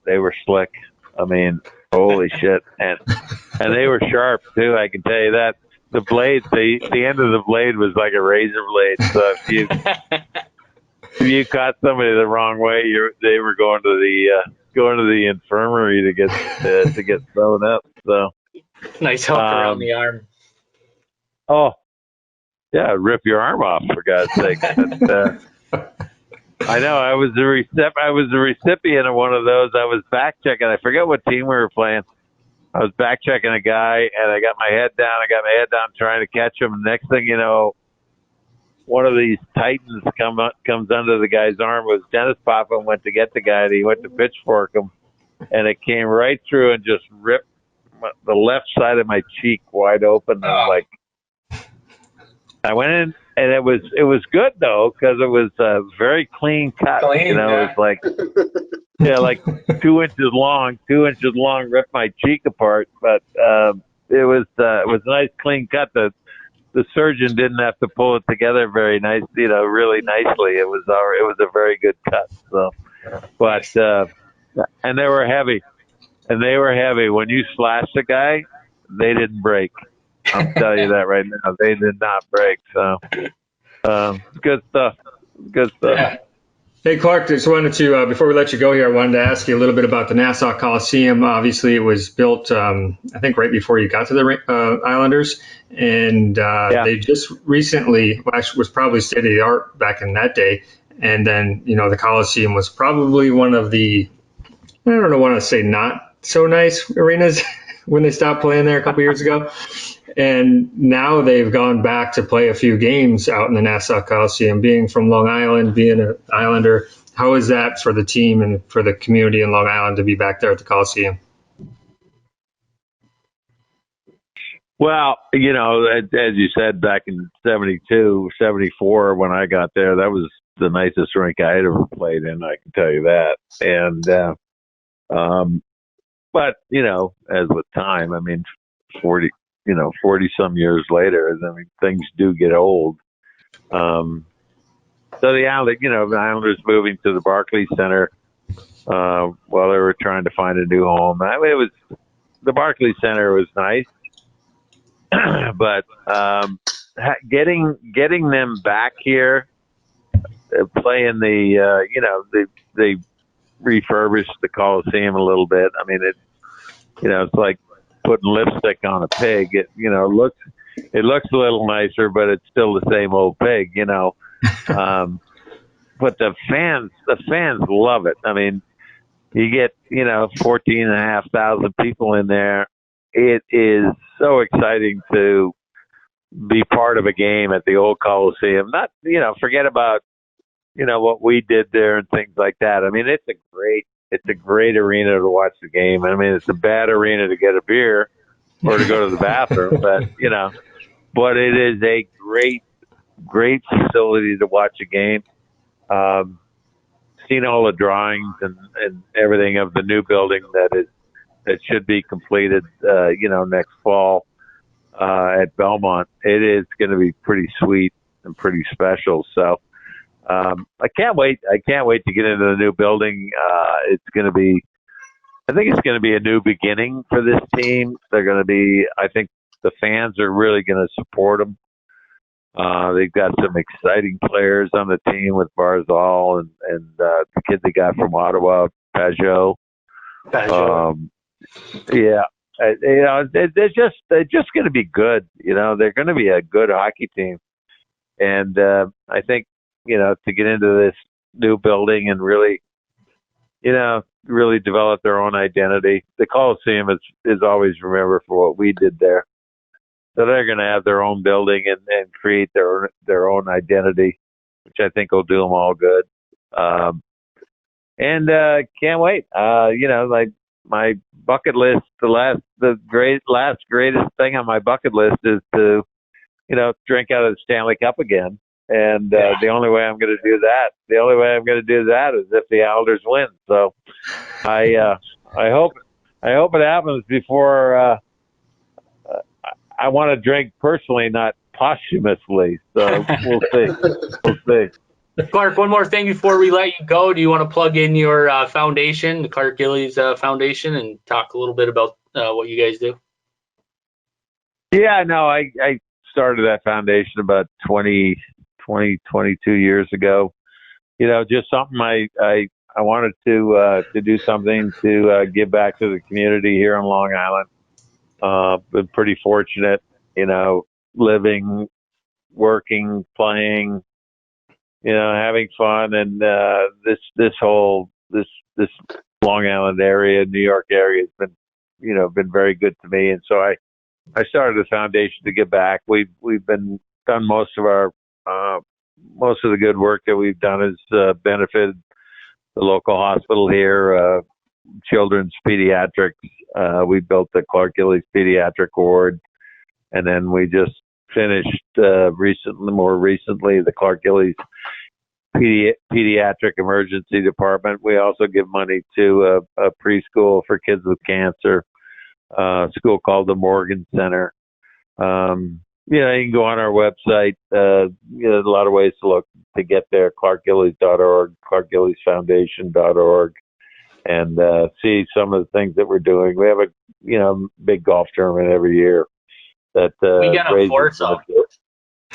slick. I mean, holy shit. And they were sharp too, I can tell you that. The blade, the end of the blade was like a razor blade. So if you caught somebody the wrong way, they were going to the infirmary to get sewn up. So Nice hook around the arm. Oh, yeah, rip your arm off for God's sake. I know. I was the recipient of one of those. I was back checking. I forget what team we were playing. I was back checking a guy, and I got my head down. Trying to catch him. Next thing you know, one of these Titans comes under the guy's arm. It was Dennis Papa went to get the guy. And he went to pitchfork him, and it came right through and just ripped the left side of my cheek wide open. And I'm like, I went in, and it was good though, because it was a very clean cut. It was like, like 2 inches long, ripped my cheek apart. But it was a nice clean cut. The surgeon didn't have to pull it together very nice, really nicely. It was a very good cut. So, but and they were heavy, When you slashed a guy, they didn't break. I'll tell you that right now. They did not break. So, good stuff. Yeah. Hey, Clark, just wanted to, before we let you go here, I wanted to ask you a little bit about the Nassau Coliseum. Obviously, it was built, I think, right before you got to the Islanders. And they just recently, actually was probably state of the art back in that day. And then, the Coliseum was probably one of the, I don't want to say not so nice arenas when they stopped playing there a couple years ago. And now they've gone back to play a few games out in the Nassau Coliseum. Being from Long Island, being an Islander, how is that for the team and for the community in Long Island to be back there at the Coliseum? Well, as you said, back in 72, 74, when I got there, that was the nicest rink I had ever played in, I can tell you that. And, but, as with time, 40 some years later, things do get old. So the Islanders moving to the Barclays Center, while they were trying to find a new home. The Barclays Center was nice, but getting them back here, playing they refurbished the Coliseum a little bit. It's like putting lipstick on a pig. It looks a little nicer, but it's still the same old pig. But the fans love it. You get 14,500 people in there. It is so exciting to be part of a game at the old Coliseum. Not forget about what we did there and things like that. It's a great arena to watch the game. It's a bad arena to get a beer or to go to the bathroom, but it is a great facility to watch a game. Seen all the drawings and everything of the new building that should be completed, next fall at Belmont. It is going to be pretty sweet and pretty special. So. I can't wait. I can't wait to get into the new building. I think it's going to be a new beginning for this team. I think the fans are really going to support them. They've got some exciting players on the team with Barzal and the kid they got from Ottawa, Pajot. They're just going to be good. They're going to be a good hockey team. And I think, to get into this new building and really develop their own identity. The Coliseum is always remembered for what we did there. So they're going to have their own building and create their own identity, which I think will do them all good. And can't wait. Like my bucket list, the greatest thing on my bucket list is to, drink out of the Stanley Cup again. and Yeah. the only way I'm going to do that is if the Islanders win. So I hope it happens before. I want to drink personally, not posthumously. So we'll see. We'll see. Clark, one more thing before we let you go. Do you want to plug in your foundation, the Clark Gillies Foundation, and talk a little bit about what you guys do? Yeah, no, I started that foundation about 22 years ago. Just something I wanted to do something to give back to the community here on Long Island. Been pretty fortunate, living, working, playing, having fun, and this Long Island area, New York area has been very good to me, and so I started a foundation to give back. We've been done most of the good work that we've done has benefited the local hospital here, children's pediatrics. We built the Clark Gillies pediatric ward, and then we just finished more recently, the Clark Gillies pediatric emergency department. We also give money to a preschool for kids with cancer, a school called the Morgan Center. You can go on our website. There's a lot of ways to get there. ClarkGillies.org, ClarkGilliesFoundation.org, and see some of the things that we're doing. We have a big golf tournament every year that We got a foursome.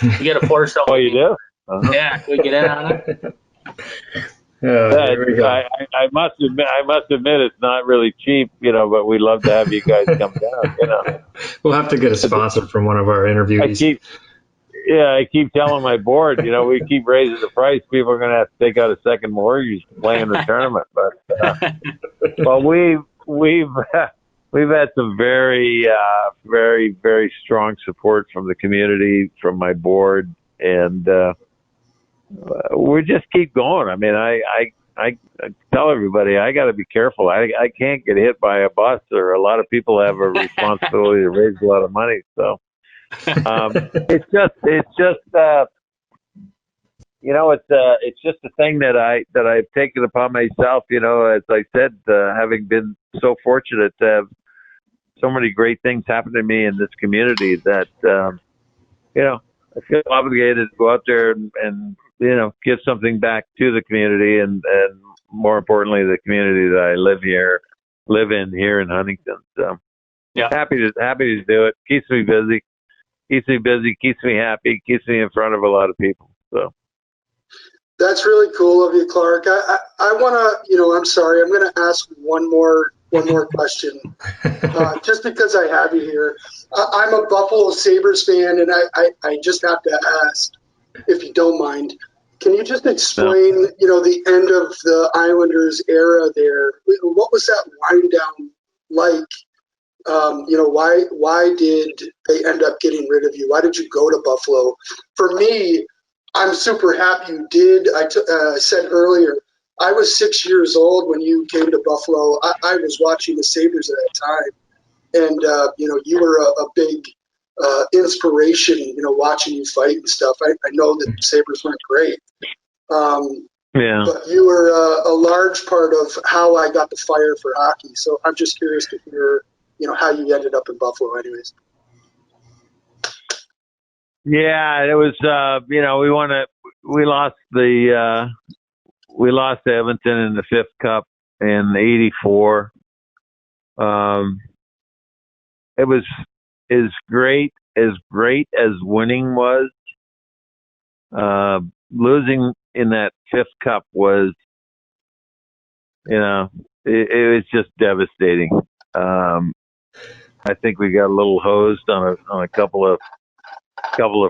We got a foursome. Oh, you do? Uh-huh. Yeah, can we get in on it? There we go. I must admit it's not really cheap, but we'd love to have you guys come down. We'll have to get a sponsor from one of our interviewees. I keep telling my board, we keep raising the price. People are going to have to take out a second mortgage to play in the tournament. But well, we've had some very, very, very strong support from the community, from my board, and we just keep going. I mean, I tell everybody I got to be careful. I can't get hit by a bus, or a lot of people have a responsibility to raise a lot of money. So it's just it's just a thing that I've taken upon myself. As I said, having been so fortunate to have so many great things happen to me in this community, that I feel obligated to go out there and give something back to the community, and more importantly, the community that I live in here in Huntington. So yeah, happy to do it. Keeps me busy, keeps me happy, keeps me in front of a lot of people. So that's really cool of you, Clark. I want to, I'm sorry, I'm going to ask one more question, just because I have you here. I'm a Buffalo Sabres fan, and I just have to ask, if you don't mind, can you just explain, the end of the Islanders era there? What was that wind down like? Why did they end up getting rid of you? Why did you go to Buffalo? For me, I'm super happy you did. I said earlier, I was 6 years old when you came to Buffalo. I was watching the Sabres at that time. And, you were a big inspiration, watching you fight and stuff. I know that the Sabres weren't great. yeah. But you were a large part of how I got the fire for hockey. So I'm just curious to hear, how you ended up in Buffalo anyways. Yeah, it was, we lost to Edmonton in the Fifth Cup in '84. It was as great as winning was. Losing in that Fifth Cup was, it was just devastating. I think we got a little hosed on a couple of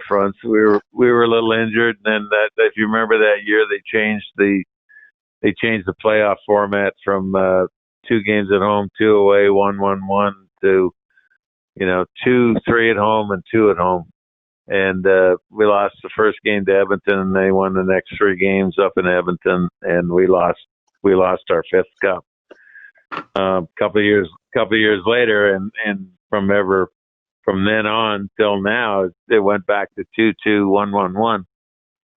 fronts. We were a little injured, and then if you remember that year, they changed the playoff format from 2 games at home, 2 away, 1-1-1 to 2-3 at home and 2 at home. And we lost the first game to Edmonton, and they won the next 3 games up in Edmonton, and we lost our Fifth Cup. Couple of years later, and from then on till now, it went back to 2-2, 1-1-1.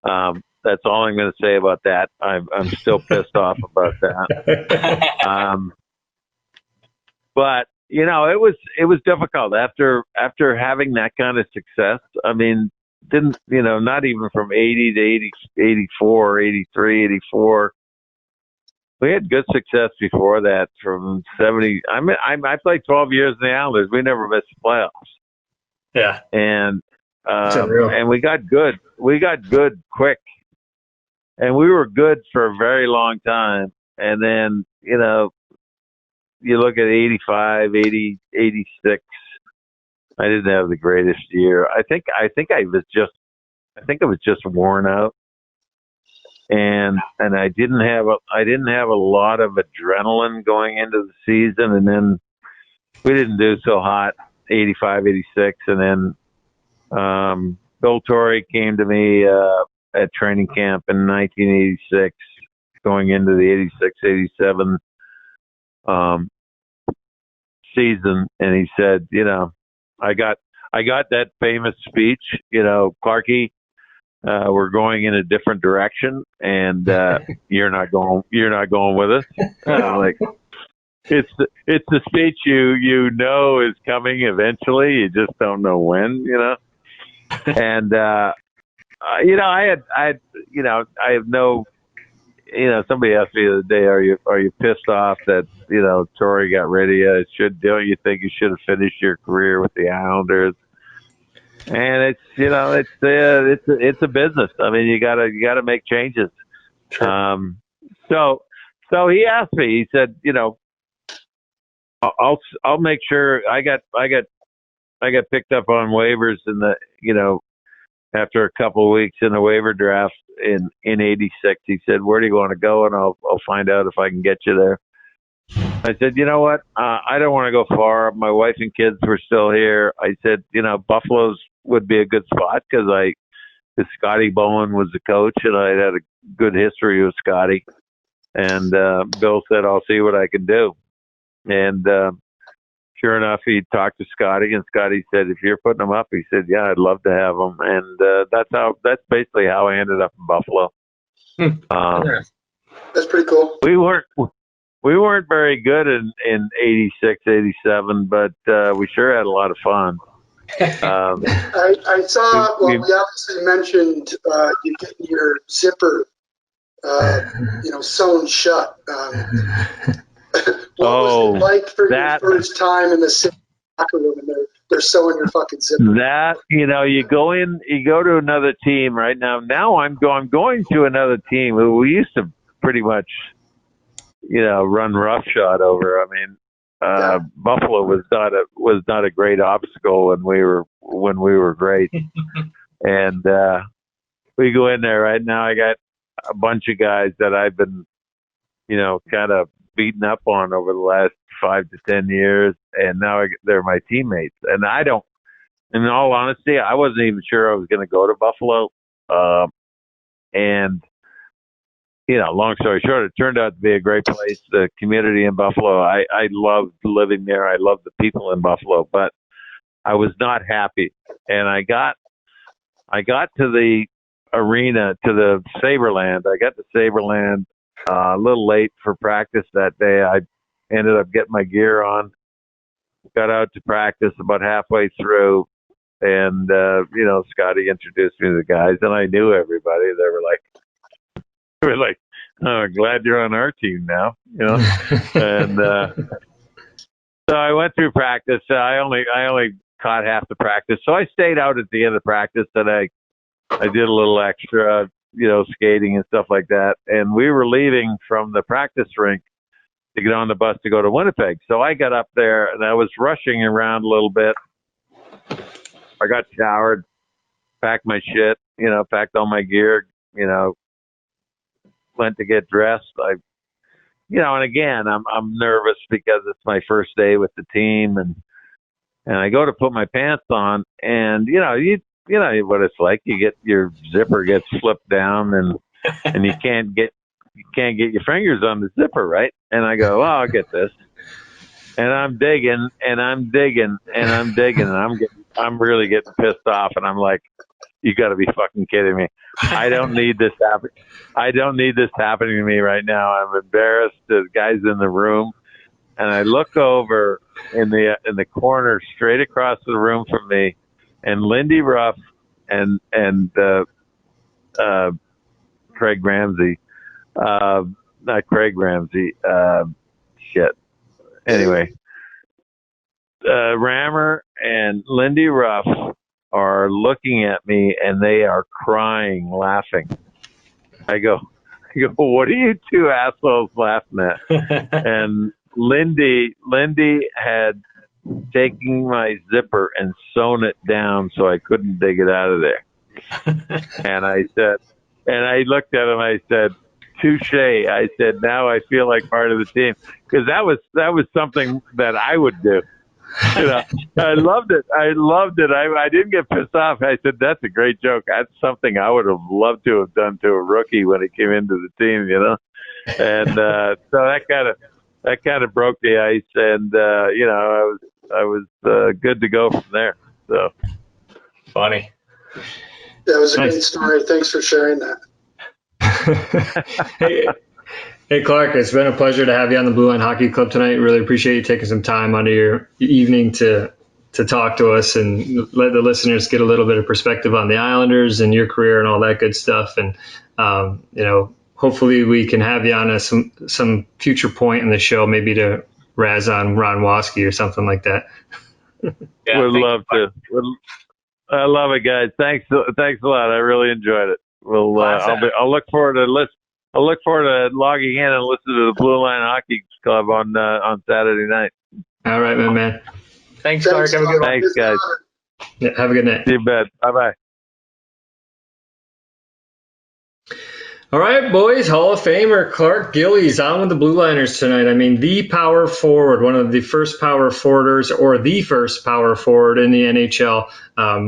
That's all I'm going to say about that. I'm still pissed off about that. But it was difficult after having that kind of success. I mean, didn't not even from 80 to 80, 84, 83, 84. We had good success before that from 70. I played 12 years in the Islanders. We never missed the playoffs. Yeah. And we got good. We got good quick. And we were good for a very long time. And then, you look at 85, 80, 86. I didn't have the greatest year. I think I was just worn out. And I didn't have a lot of adrenaline going into the season, and then we didn't do so hot 85, 86, and then Bill Torrey came to me at training camp in 1986, going into the 86, 87 season, and he said, I got that famous speech, Clarkie. We're going in a different direction, and you're not going with us. I'm like, it's the speech you know is coming eventually. You just don't know when, And I have no. Somebody asked me the other day, are you pissed off that Torrey got rid of you? Don't you think you should have finished your career with the Islanders? And it's a business. I mean, you gotta make changes. Sure. So he asked me. He said, I'll make sure I got picked up on waivers in the after a couple of weeks in the waiver draft in 86. He said, where do you want to go? And I'll find out if I can get you there. I said, you know what? I don't want to go far. My wife and kids were still here. I said, Buffalo's would be a good spot because Scotty Bowen was the coach, and I had a good history with Scotty. And Bill said, I'll see what I can do. And sure enough, he talked to Scotty, and Scotty said, if you're putting him up, he said, yeah, I'd love to have him. And that's basically how I ended up in Buffalo. That's pretty cool. We weren't very good in 86, 87, but we sure had a lot of fun. I saw, we obviously mentioned you getting your zipper, sewn shut. What was it like for your first time in the locker room and they're sewing your fucking zipper? That, you go to another team right now. Now I'm going to another team who we used to pretty much, run roughshod over. I mean, Buffalo was not a great obstacle when we were great. And we go in there right now. I got a bunch of guys that I've been, kind of beaten up on over the last 5 to 10 years, and now they're my teammates. And in all honesty, I wasn't even sure I was going to go to Buffalo. And long story short, it turned out to be a great place. The community in Buffalo, I loved living there. I loved the people in Buffalo, but I was not happy. And I got to the arena, to the Saberland. I got to Saberland a little late for practice that day. I ended up getting my gear on, got out to practice about halfway through, and Scotty introduced me to the guys, and I knew everybody. They were like, oh, glad you're on our team now, And so I went through practice. I only caught half the practice, so I stayed out at the end of practice, and I did a little extra, skating and stuff like that. And we were leaving from the practice rink to get on the bus to go to Winnipeg. So I got up there, and I was rushing around a little bit. I got showered, packed my shit, packed all my gear, went to get dressed. And again, I'm nervous because it's my first day with the team, and I go to put my pants on, and you know what it's like. You get your zipper gets flipped down, and you can't get your fingers on the zipper, right? And I go, I'll get this, and I'm digging, and I'm really getting pissed off, and I'm like, You got to be fucking kidding me. I don't need this happen. I don't need this happening to me right now. I'm embarrassed. The guys in the room, and I look over in the corner straight across the room from me, and Lindy Ruff and Craig Ramsey, not Craig Ramsey. Shit. Anyway, Rammer and Lindy Ruff are looking at me, and they are crying, laughing. I go, what are you two assholes laughing at? And Lindy had taken my zipper and sewn it down so I couldn't dig it out of there. And I looked at him. I said, touche. I said, now I feel like part of the team, because that was something that I would do. You know, I loved it. I didn't get pissed off. I said, that's a great joke. That's something I would have loved to have done to a rookie when he came into the team, you know? And so that kind of broke the ice, and you know, I was good to go from there. So funny. That was a great story. Thanks for sharing that. Hey, Clark, it's been a pleasure to have you on the Blue Line Hockey Club tonight. Really appreciate you taking some time out of your evening to talk to us and let the listeners get a little bit of perspective on the Islanders and your career and all that good stuff. And, you know, hopefully we can have you on some future point in the show, maybe to razz on Ron Waskey or something like that. Yeah, would love to. I love it, guys. Thanks a lot. I really enjoyed it. Well, I'll look forward to logging in and listening to the Blue Line Hockey Club on Saturday night. All right, my man. Thanks, Clark. Have a good one. Thanks, guys. Yeah, have a good night. You bet. Bye-bye. All right, boys. Hall of Famer Clark Gillies on with the Blue Liners tonight. I mean, the power forward, one of the first power forwarders, or the first power forward in the NHL.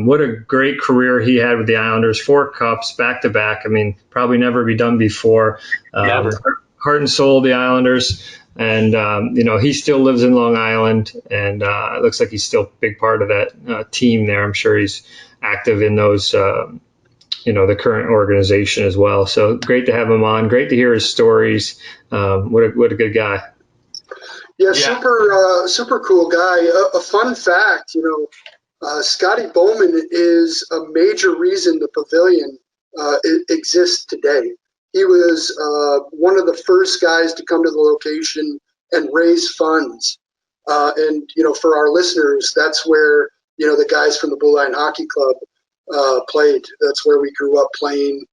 What a great career he had with the Islanders. 4 cups back-to-back. I mean, probably never be done before. Never. Heart and soul of the Islanders. And, you know, he still lives in Long Island, and it looks like he's still a big part of that team there. I'm sure he's active in those you know, the current organization as well. So great to have him on. Great to hear his stories. What a good guy. Yeah, super cool guy. A fun fact, you know, Scotty Bowman is a major reason the pavilion exists today. He was one of the first guys to come to the location and raise funds. And, you know, for our listeners, that's where, you know, the guys from the Blue Line Hockey Club played. That's where we grew up playing.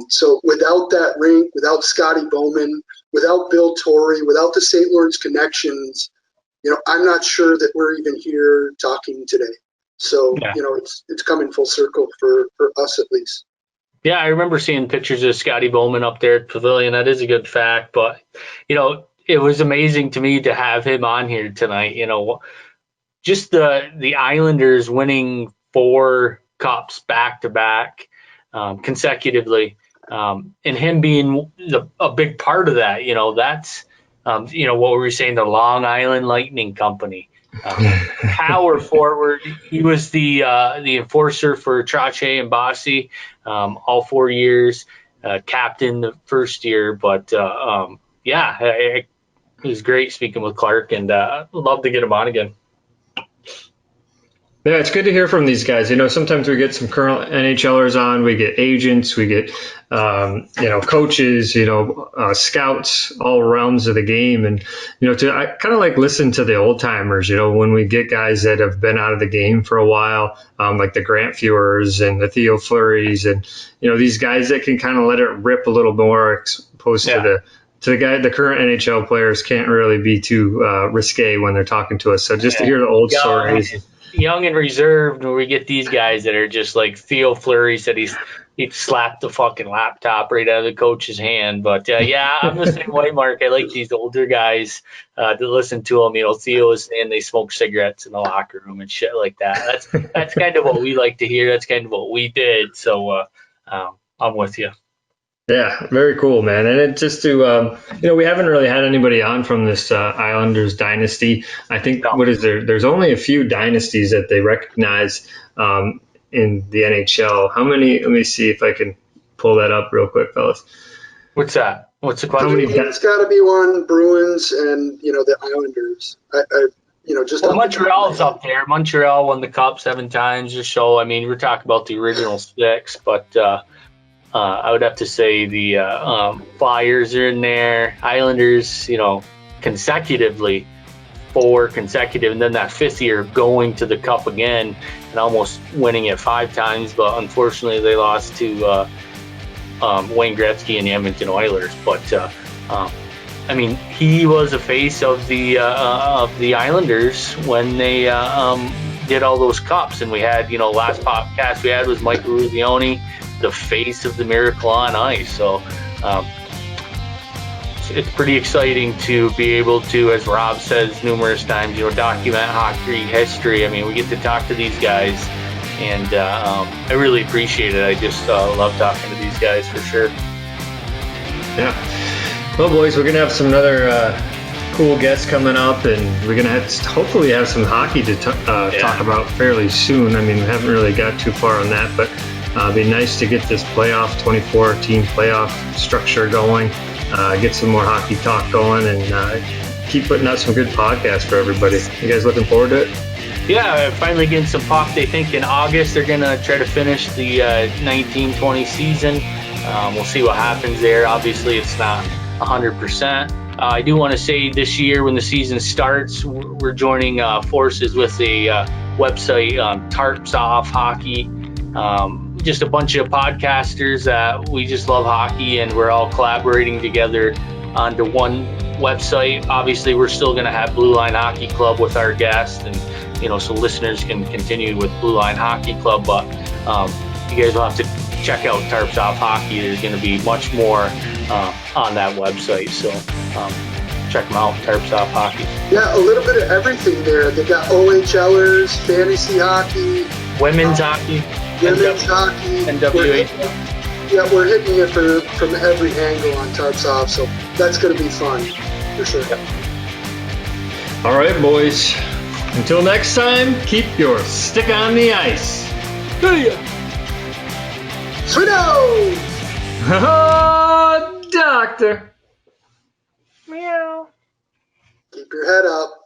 So without that rink, without Scotty Bowman, without Bill Torrey, without the St. Lawrence connections, you know, I'm not sure that we're even here talking today. So, yeah. You know, it's coming full circle for us at least. Yeah, I remember seeing pictures of Scotty Bowman up there at Pavilion. That is a good fact. But, you know, it was amazing to me to have him on here tonight. You know, just the Islanders winning 4 cups back-to-back consecutively, and him being a big part of that. You know, that's, you know, what we were saying, the Long Island Lightning Company. Power forward. He was the enforcer for Trottier and Bossy all 4 years, captain the first year. But, yeah, it was great speaking with Clark, and love to get him on again. Yeah, it's good to hear from these guys. You know, sometimes we get some current NHLers on, we get agents, we get, you know, coaches, you know, scouts, all realms of the game. And, you know, I kind of like listen to the old timers, you know, when we get guys that have been out of the game for a while, like the Grant Fewers and the Theo Fleurys, and, you know, these guys that can kind of let it rip a little more opposed to the current NHL players can't really be too risque when they're talking to us. So just to hear the old stories. Young and reserved, where we get these guys that are just like Theo Fleury said he slapped the fucking laptop right out of the coach's hand. But yeah, I'm the same way, Mark. I like these older guys to listen to them. You know, Theo is saying they smoke cigarettes in the locker room and shit like that. That's kind of what we like to hear. That's kind of what we did. So I'm with you. Yeah, very cool, man. And it just to, you know, we haven't really had anybody on from this Islanders dynasty. I think, what is there? There's only a few dynasties that they recognize in the NHL. How many? Let me see if I can pull that up real quick, fellas. What's that? What's the How question? many? It's got to be one. Bruins and the Islanders. Just Well, off the top of my Montreal's head. up there. Montreal won the cup 7 times. Just show. I mean, we're talking about the original 6, but I would have to say the Flyers are in there. Islanders, consecutively 4 consecutive, and then that 5th year going to the cup again and almost winning it 5 times. But unfortunately, they lost to Wayne Gretzky and the Edmonton Oilers. But I mean, he was a face of the Islanders when they did all those cups. And we had, last podcast we had was Mike Ruzioni, the face of the Miracle on Ice. So it's pretty exciting to be able to, as Rob says numerous times, document hockey history. I mean, we get to talk to these guys, and I really appreciate it. I just love talking to these guys for sure. Yeah. Well, boys, we're going to have some other cool guests coming up, and we're going to hopefully have some hockey to talk about fairly soon. I mean, we haven't really got too far on that, but it'd be nice to get this 24-team playoff structure going, get some more hockey talk going, and keep putting out some good podcasts for everybody. You guys looking forward to it? Yeah, finally getting some puck. They think in August they're going to try to finish the 19-20 season. We'll see what happens there. Obviously, it's not 100%. I do want to say this year when the season starts, we're joining forces with a website, Tarps Off Hockey. Just a bunch of podcasters that we just love hockey, and we're all collaborating together onto one website. Obviously, we're still going to have Blue Line Hockey Club with our guests, and so listeners can continue with Blue Line Hockey Club. But you guys will have to check out Tarps Off Hockey. There's going to be much more on that website, so check them out. Tarps Off Hockey. Yeah, a little bit of everything there. They got OHLers, fantasy hockey, Women's hockey, women's hockey, NWA. We're hitting it from every angle on Tarps Off, so that's going to be fun for sure. Yep. All right, boys. Until next time, keep your stick on the ice. See ya. Sweeto! Oh, doctor. Meow. Keep your head up.